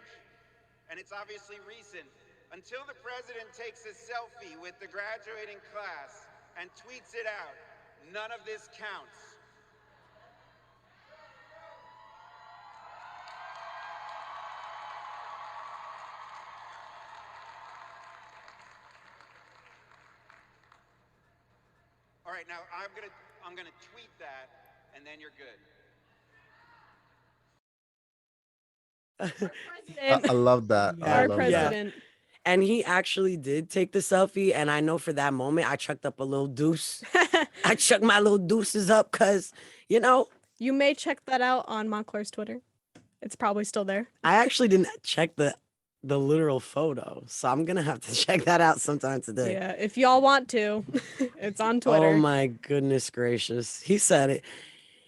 and it's obviously recent. Until the president takes a selfie with the graduating class and tweets it out, none of this counts. All right, now I'm gonna tweet that, and then you're good. I love that. I Our love president. And he actually did take the selfie. And I know for that moment, I chucked up a little deuce. I chucked my little deuces up because, you know, You may check that out on Montclair's Twitter. It's probably still there. I actually didn't check the literal photo. So I'm going to have to check that out sometime today. Yeah, if y'all want to, it's on Twitter. Oh my goodness gracious. He said it.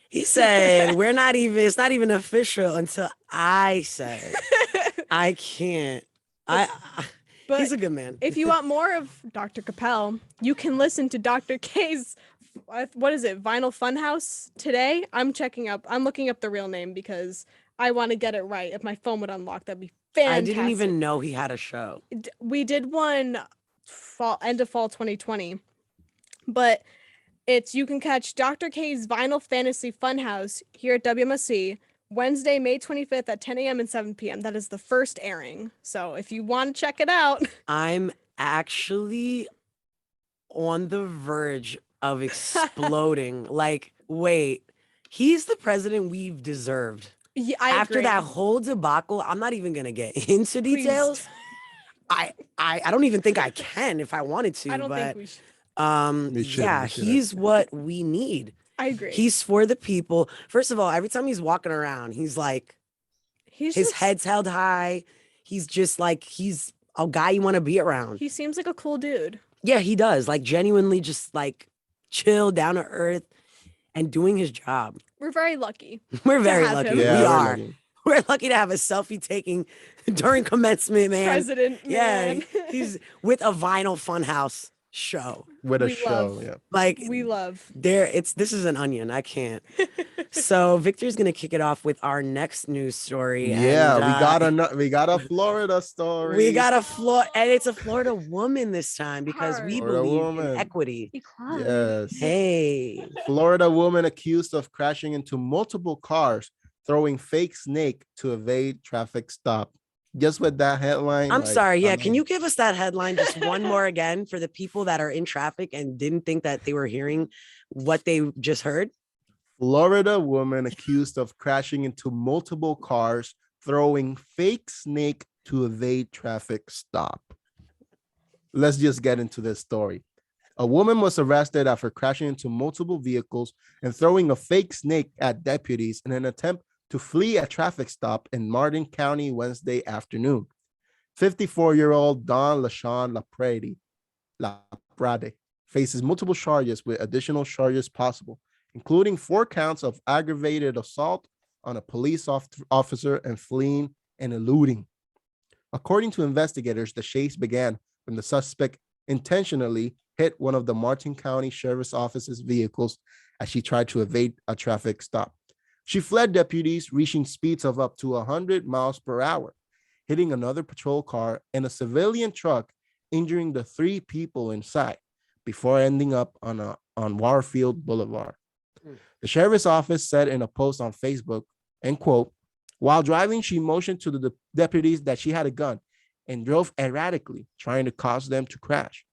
He said, it's not even official until I say it. I can't. But he's a good man. If you want more of Dr. Capel, you can listen to Dr. K's, what is it, Vinyl Funhouse today. I'm looking up the real name because I want to get it right. If my phone would unlock, that'd be fantastic. I didn't even know he had a show. We did one end of fall 2020, but you can catch Dr. K's Vinyl Fantasy Funhouse here at WMSC Wednesday, May 25th at 10 a.m. and 7 p.m. That is the first airing. So if you want to check it out. I'm actually on the verge of exploding. Like, wait, he's the president we've deserved. Yeah, After agree. that whole debacle, I'm not even going to get into details. I don't even think I can if I wanted to. I don't but, think we should. He's what we need. I agree. He's for the people. First of all, every time he's walking around, he's like, his head's held high. He's just like, he's a guy you want to be around. He seems like a cool dude. Yeah, he does. Like, genuinely just like chill, down to earth, and doing his job. We're very lucky. We're very have lucky. him. Yeah, We we're are. lucky. We're lucky to have a selfie taking during commencement, man. President, Yeah, man. he's with a Vinyl Funhouse show. With a We show, love- yeah. Like, We love. this is an onion. I can't. So Victor's gonna kick it off with our next news story. Yeah, and, we got a Florida story. we got and it's a Florida woman this time because we Florida believe woman. in equity. Yes. Hey, Florida woman accused of crashing into multiple cars, throwing fake snake to evade traffic stop. Just with that headline. I'm like, sorry. Yeah, I can mean, you give us that headline just one more again for the people that are in traffic and didn't think that they were hearing what they just heard? Florida woman accused of crashing into multiple cars, throwing fake snake to evade traffic stop. Let's just get into this story. A woman was arrested after crashing into multiple vehicles and throwing a fake snake at deputies in an attempt to flee a traffic stop in Martin County Wednesday afternoon. 54-year-old Don LaShawn Laprade faces multiple charges with additional charges possible, including 4 counts of aggravated assault on a police officer and fleeing and eluding. According to investigators, the chase began when the suspect intentionally hit one of the Martin County Sheriff's Office's vehicles as she tried to evade a traffic stop. She fled deputies, reaching speeds of up to 100 miles per hour, hitting another patrol car and a civilian truck, injuring the 3 people inside before ending up on Warfield Boulevard. The sheriff's office said in a post on Facebook, and quote, while driving, she motioned to the deputies that she had a gun and drove erratically, trying to cause them to crash.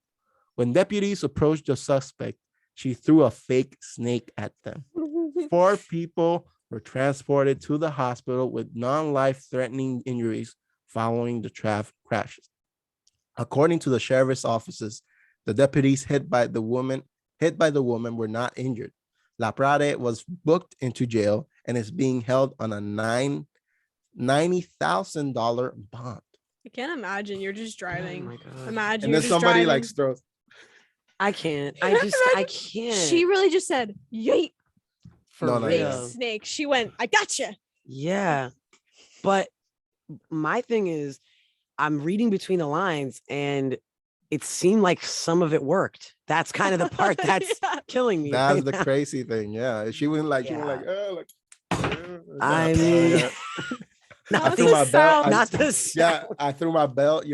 When deputies approached the suspect, she threw a fake snake at them. 4 people were transported to the hospital with non-life-threatening injuries following the traffic crashes. According to the sheriff's offices, the deputies hit by the woman were not injured. Laprade was booked into jail and is being held on a $90,000 bond. I can't imagine you're just driving. Oh my God. Imagine And you're then just somebody driving. like throws. I can't. I can't. She really just said, "Yeet, For No, no, fake yeah. real. snake." She went, "I gotcha." Yeah. But my thing is, I'm reading between the lines and it seemed like some of it worked. That's kind of the part that's Yeah. killing me. That's right the now. crazy thing. Yeah. She went like, Yeah. oh, like, I mean, I Not threw the my belt. sound. Not the sound. Yeah, I threw my belt,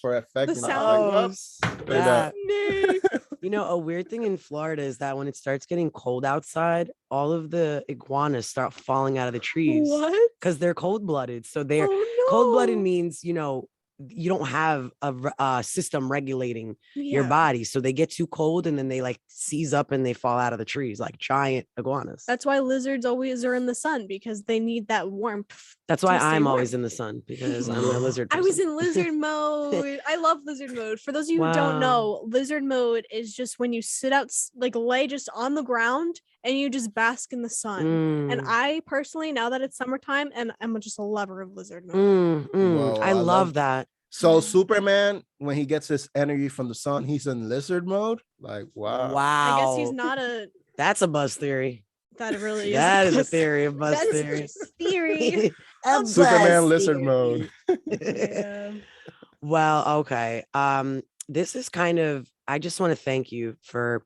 for effect. The I was sound. like, "Whoops," like that. Snake. You know, a weird thing in Florida is that when it starts getting cold outside, all of the iguanas start falling out of the trees What? because they're cold-blooded. So they're Oh, cold-blooded no. means, you don't have a system regulating your Yeah. body. So they get too cold and then they like seize up and they fall out of the trees like giant iguanas. That's why lizards always are in the sun because they need that warmth. That's why to stay I'm always warm. in the sun because I'm a lizard I was person. in lizard mode. I love lizard mode. For those of you who don't Wow. know, lizard mode is just when you sit out, lay just on the ground and you just bask in the sun. And Mm, I personally, now that it's summertime, and I'm just a lover of lizard mode. Whoa, I I love love- that. So Superman, when he gets his energy from the sun, he's in lizard mode. Like, wow. Wow. I guess he's not a. That's a buzz theory. That really is. That is a buzz- theory of buzz That's theory. just a theory. A Superman buzz lizard theory. mode. Yeah. Well, okay. This is kind of, I just want to thank you for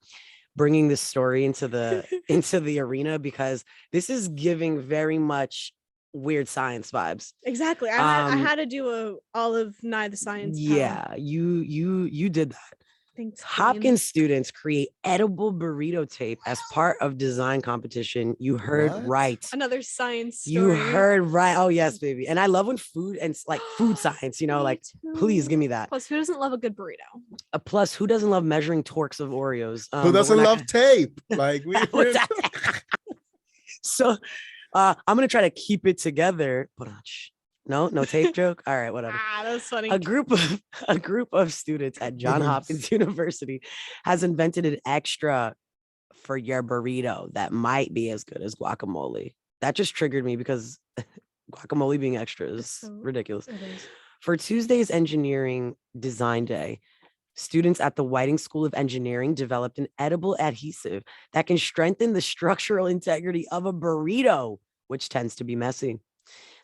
bringing this story into the arena because this is giving very much weird science vibes. Exactly. I Um, had to do a Olive Nye the Science. Power. Yeah, you did that. Thanks, Queen. Hopkins students create edible burrito tape as part of design competition. You heard What? right. Another science story. You heard right. Oh yes, baby. And I love when food and like food science, Me like please too. give me that. Plus, who doesn't love a good burrito? Plus, who doesn't love measuring torques of Oreos? Who But doesn't we're not love tape? Like we. What's that? So I'm gonna try to keep it together. But no tape joke. All right, whatever. That was funny. A group of students at Johns Hopkins University has invented an extra for your burrito that might be as good as guacamole. That just triggered me because guacamole being extra is So- ridiculous. It is. For Tuesday's engineering design day, students at the Whiting School of Engineering developed an edible adhesive that can strengthen the structural integrity of a burrito, which tends to be messy.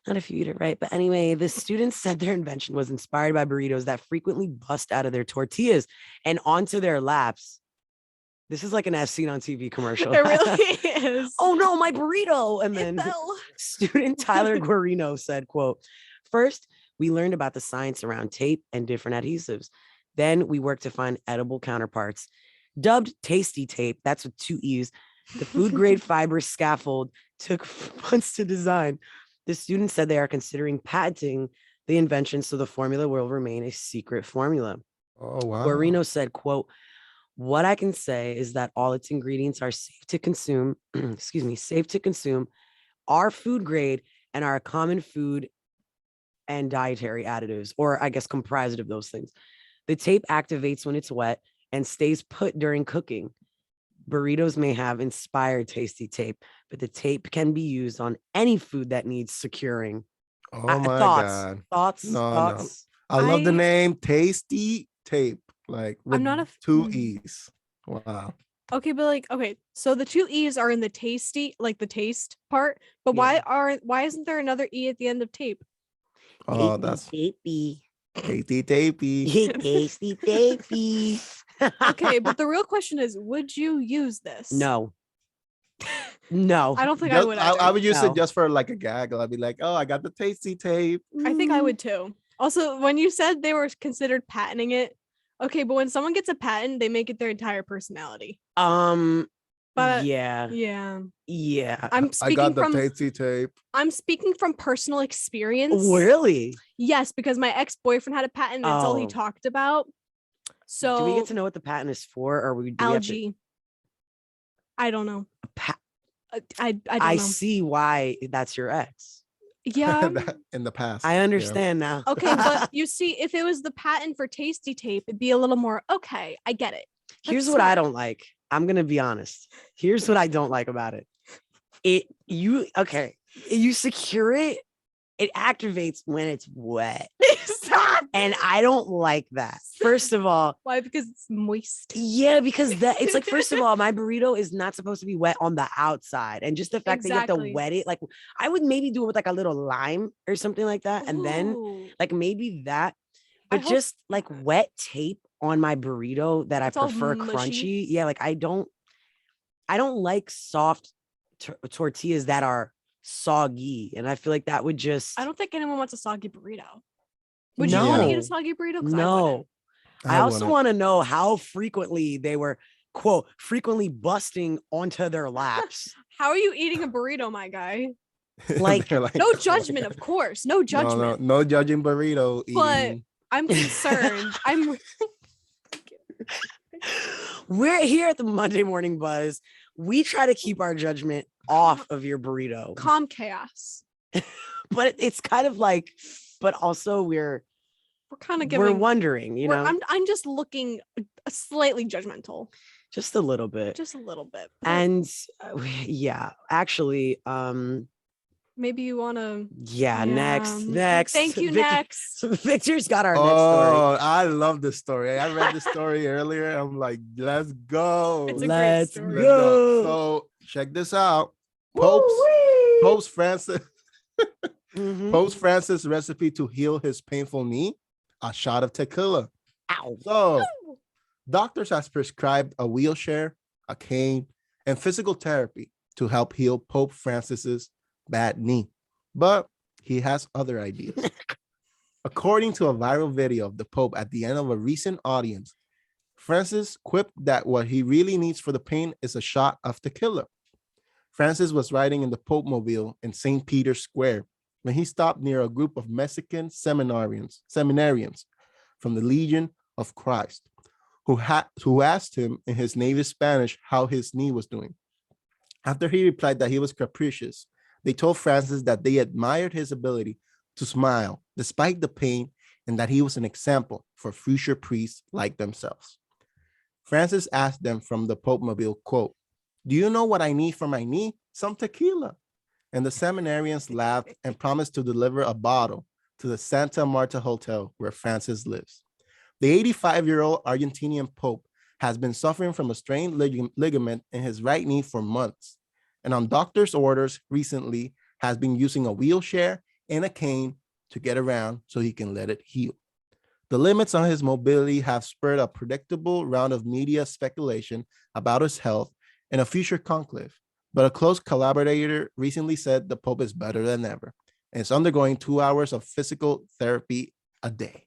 Not if you eat it right. But anyway, the students said their invention was inspired by burritos that frequently bust out of their tortillas and onto their laps. This is like an as seen on TV commercial. It really is. Oh no, my burrito. And It then fell. student Tyler Guarino said, quote, first, we learned about the science around tape and different adhesives. Then we worked to find edible counterparts. Dubbed Tasty Tape, that's with 2 E's, the food grade fiber scaffold took months to design. The students said they are considering patenting the invention so the formula will remain a secret formula. Oh wow. Guarino said, quote, what I can say is that all its ingredients are safe to consume, safe to consume, are food grade, and are common food and dietary additives, or I guess comprised of those things. The tape activates when it's wet and stays put during cooking. Burritos may have inspired Tasty Tape, but the tape can be used on any food that needs securing. Oh my thoughts, god. thoughts, No, no. thoughts. I love the I- name Tasty Tape. Like with not a 2 E's. Wow. Okay, but okay, so the 2 E's are in the tasty, like the taste part, but Yeah. why isn't there another E at the end of tape? Oh, that's Tasty, Tasty Tapey. tasty, tasty. Okay, but the real question is, would you use this? No. No. I don't think I Just- would. I Either. would use No. it just for like a gag. I'd be like, oh, I got the Tasty Tape. I think I would too. Also, when you said they were considered patenting it, okay, but when someone gets a patent, they make it their entire personality. But yeah. yeah, I'm I speaking got the from Tasty Tape. I'm speaking from personal experience. Really? Yes, because my ex-boyfriend had a patent. That's all he Oh. talked about. So Do we get to know what the patent is for, or do we have to- algae. I don't know. Pa- I don't I know. see why that's your ex. Yeah. That- in the past. I yeah. understand now. Okay, but you see, if it was the patent for Tasty Tape, it'd be a little more okay. I get it. Here's That's what I smart. don't like. I'm gonna be honest. Here's what I don't like about it. You secure it, it activates when it's wet. Stop. And I don't like that. First of all, Why? Because it's moist. yeah, because that it's like, first of all, my burrito is not supposed to be wet on the outside. And just the fact that you have Exactly. to wet it, like I would maybe do it with like a little lime or something like that. And then Ooh. like maybe that, I but hope- just like wet tape on my burrito that It's I all prefer mushy. crunchy. Yeah, like I don't like soft tortillas that are soggy, and I feel like that would just. I don't think anyone wants a soggy burrito. Would you want to eat a soggy burrito? 'Cause I No. wouldn't. I also want to know how frequently they were, quote, frequently busting onto their laps. How are you eating a burrito, my guy? Like, No judgment, of course. No judgment. No judging burrito But eating. I'm concerned. We're here at the Monday Morning Buzz. We try to keep our judgment off of your burrito. Calm chaos. But it's kind of like, but also we're kind of giving. We're wondering, you know. I'm just looking slightly judgmental. Just a little bit. Just a little bit. And yeah, actually, maybe you want to. Yeah, next. Thank you. Next. Victor's got our next story. Oh, I love this story. I read the story earlier. I'm like, let's go. Let's go. So check this out. Pope Francis. Pope Francis recipe to heal his painful knee: a shot of tequila. Ow. So doctors has prescribed a wheelchair, a cane, and physical therapy to help heal Pope Francis's bad knee. But he has other ideas. According to a viral video of the Pope at the end of a recent audience, Francis quipped that what he really needs for the pain is a shot of tequila. Francis was riding in the Pope mobile in St. Peter's Square when he stopped near a group of Mexican seminarians from the Legion of Christ, who asked him in his native Spanish how his knee was doing. After he replied that he was capricious, they told Francis that they admired his ability to smile despite the pain and that he was an example for future priests like themselves. Francis asked them from the Pope mobile, quote, "Do you know what I need for my knee? Some tequila." And the seminarians laughed and promised to deliver a bottle to the Santa Marta Hotel where Francis lives. The 85-year-old Argentinian Pope has been suffering from a strained ligament in his right knee for months, and on doctor's orders recently has been using a wheelchair and a cane to get around so he can let it heal. The limits on his mobility have spurred a predictable round of media speculation about his health and a future conclave, but a close collaborator recently said the Pope is better than ever and is undergoing 2 hours of physical therapy a day.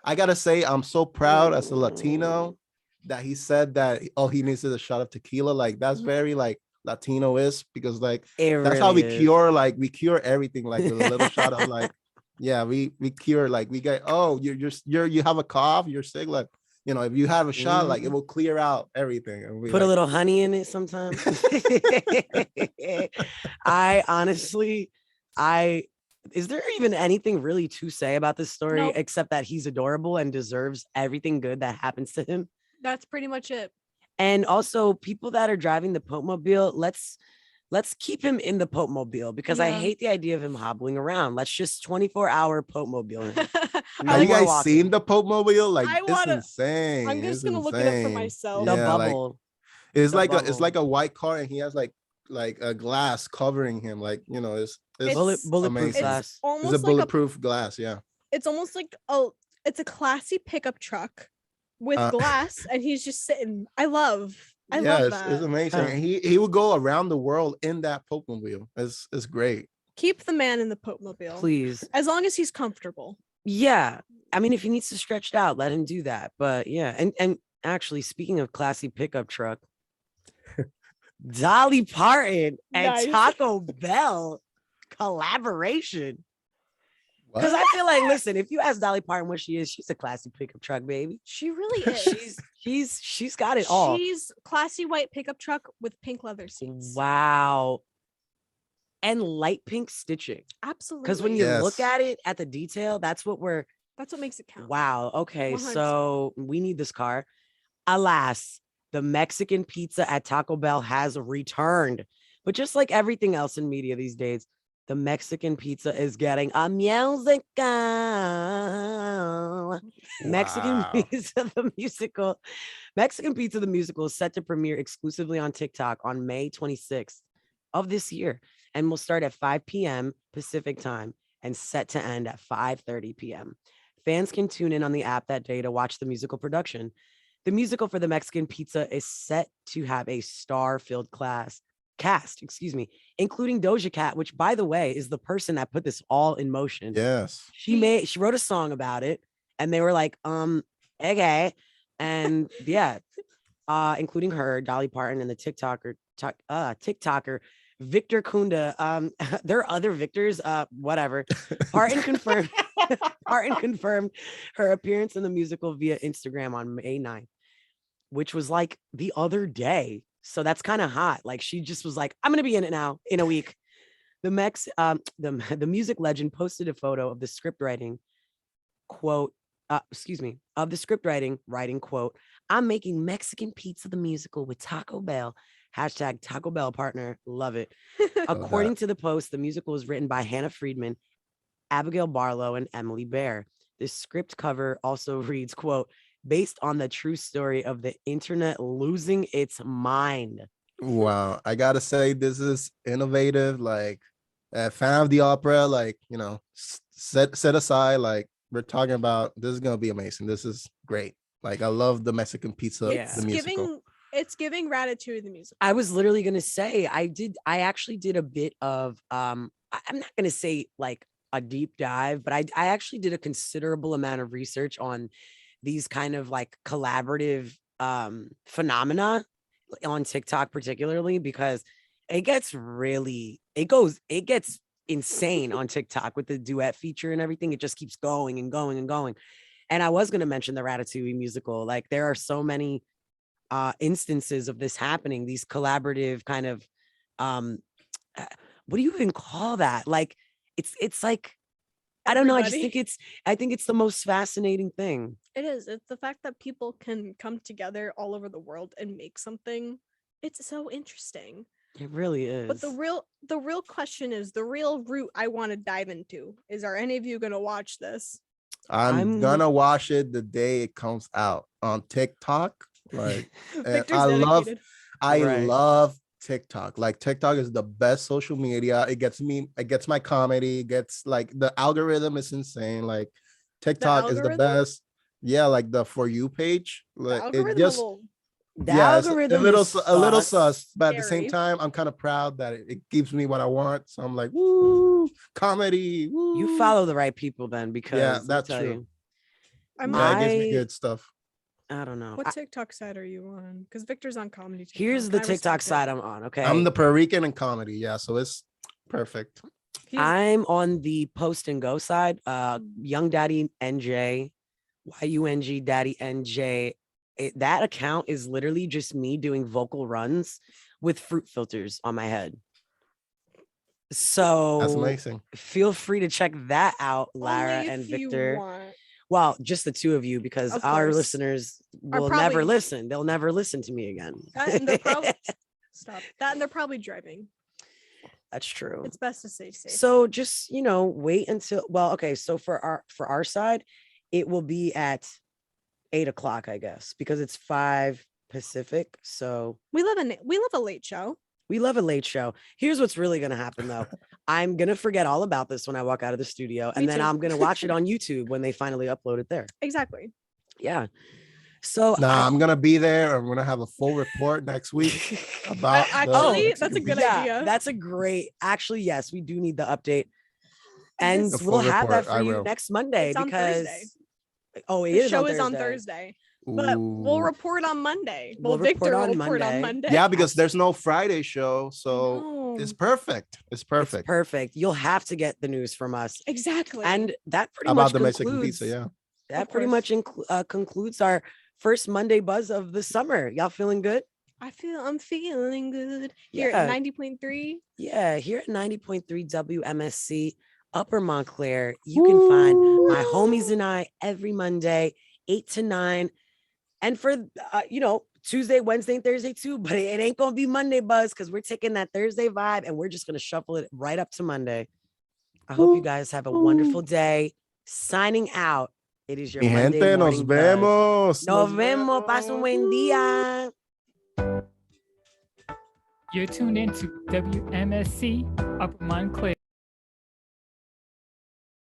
I gotta say, I'm so proud as a Latino that he said that all he needs is a shot of tequila. Like, that's very like Latino is, because like that's how we cure, like we cure everything, like with a little shot of like, yeah, we cure, like we get, oh, you have a cough, you're sick, like, you know, if you have a shot, like it will clear out everything. And put a little honey in it sometimes. I honestly, is there even anything really to say about this story except that he's adorable and deserves everything good that happens to him? That's pretty much it. And also, people that are driving the Pope mobile, let's keep him in the Pope mobile, because I hate the idea of him hobbling around. Let's just 24-hour Pope mobile him. Have you guys seen the Pope mobile? Like, it's insane. I'm just gonna look it up for myself. The bubble. Like, it's like a white car, and he has like a glass covering him. Like, you know, it's bulletproof glass. It's a bulletproof glass. Yeah. It's almost like it's a classy pickup truck with glass, and he's just sitting. I love that. It's amazing. And he would go around the world in that Pope mobile. It's great. Keep the man in the Pope mobile, please, as long as he's comfortable. Yeah, I mean, if he needs to stretch it out, let him do that. But yeah, and actually, speaking of classy pickup truck, Dolly Parton and Taco Bell collaboration. Because I feel like, listen, if you ask Dolly Parton what she is, she's a classy pickup truck, baby. She really is. She's got it all. She's classy white pickup truck with pink leather seats. Wow. And light pink stitching. Absolutely. Because when you look at it, at the detail, that's what makes it count. Wow. Okay. 100%. So we need this car. Alas, the Mexican pizza at Taco Bell has returned. But just like everything else in media these days, the Mexican pizza is getting a musical. Wow. Mexican Pizza the musical is set to premiere exclusively on TikTok on May 26th of this year, and will start at 5 p.m. Pacific time and set to end at 5:30 p.m. Fans can tune in on the app that day to watch the musical production. The musical for the Mexican Pizza is set to have a star-filled cast cast, excuse me, including Doja Cat, which by the way is the person that put this all in motion. Yes. She wrote a song about it, and they were like, okay. And yeah, including her, Dolly Parton, and the TikToker Victor Kunda. There are other Victors, whatever. Parton confirmed Parton confirmed her appearance in the musical via Instagram on May 9th, which was like the other day. So that's kind of hot. Like she just was like, I'm gonna be in it now in a week. The music legend posted a photo of the script writing quote, of the script writing quote, I'm making Mexican Pizza the musical with Taco Bell. Hashtag Taco Bell partner. Love it. According to the post, the musical was written by Hannah Friedman, Abigail Barlow, and Emily Bear. The script cover also reads, quote, based on the true story of the internet losing its mind. Wow. I gotta say, this is innovative. Like, a fan of the opera, like, you know, set aside, like, we're talking about, this is gonna be amazing. This is great. Like, I love the Mexican Pizza, Yeah. the musical. It's giving Ratatouille the musical. I was literally gonna say I actually did a bit of I'm not gonna say like a deep dive, but I actually did a considerable amount of research on these kind of like collaborative phenomena on TikTok, particularly because it gets insane on TikTok with the duet feature and everything. It just keeps going and going and going. And I was going to mention the Ratatouille musical. Like there are so many instances of this happening, these collaborative kind of what do you even call that? Like it's like, I don't know. I think it's the most fascinating thing. It is. It's the fact that people can come together all over the world and make something. It's so interesting. It really is. But the real question is, the real route I want to dive into is, are any of you going to watch this? I'm gonna watch it the day it comes out on TikTok. Like, I love TikTok. Like, TikTok is the best social media. It gets my comedy, it gets like the algorithm is insane. Like, TikTok is the best. Yeah, like the For You page. Like, it just it's a little sus, but at the same time, I'm kind of proud that it gives me what I want. So I'm like, woo, comedy. Woo. You follow the right people then, because that's true. It gives me good stuff. I don't know. What TikTok side are you on? Because Victor's on comedy. TikTok. Here's the TikTok side I'm on. Okay. I'm the Puerto Rican in comedy. Yeah. So it's perfect. I'm on the post and go side. Young Daddy NJ, YUNG Daddy NJ. That account is literally just me doing vocal runs with fruit filters on my head. So that's amazing. Feel free to check that out, Lara and Victor. Well, just the two of you, because our listeners will never listen. They'll never listen to me again. And they're probably driving. That's true. It's best to stay safe. So just, wait until, so for our side, it will be at 8:00, I guess, because it's 5 Pacific. So we love a late show. We love a late show. Here's what's really going to happen, though. I'm going to forget all about this when I walk out of the studio, and then I'm going to watch it on YouTube when they finally upload it there. Exactly. Yeah. So I'm going to be there. I'm going to have a full report next week about that's a good idea. That's a great, actually, yes, we do need the update. And we'll have that for you next Monday. It's because the show is on Thursday. But we'll report on Monday. Victor will report on Monday. Yeah, because there's no Friday show. So it's perfect. It's perfect. You'll have to get the news from us. Exactly. And that pretty about much the concludes, Mexican pizza, yeah. That pretty much concludes our first Monday buzz of the summer. Y'all feeling good? I'm feeling good. Here at 90.3. Yeah, here at 90.3 WMSC Upper Montclair. You can find my homies and I every Monday, 8 to 9. And for, Tuesday, Wednesday, and Thursday too, but it ain't going to be Monday buzz because we're taking that Thursday vibe and we're just going to shuffle it right up to Monday. I hope you guys have a wonderful day. Signing out. It is your Monday gente, morning nos vemos. Nos vemos. Pasa un buen día. You're tuned into WMSC Upper Montclair.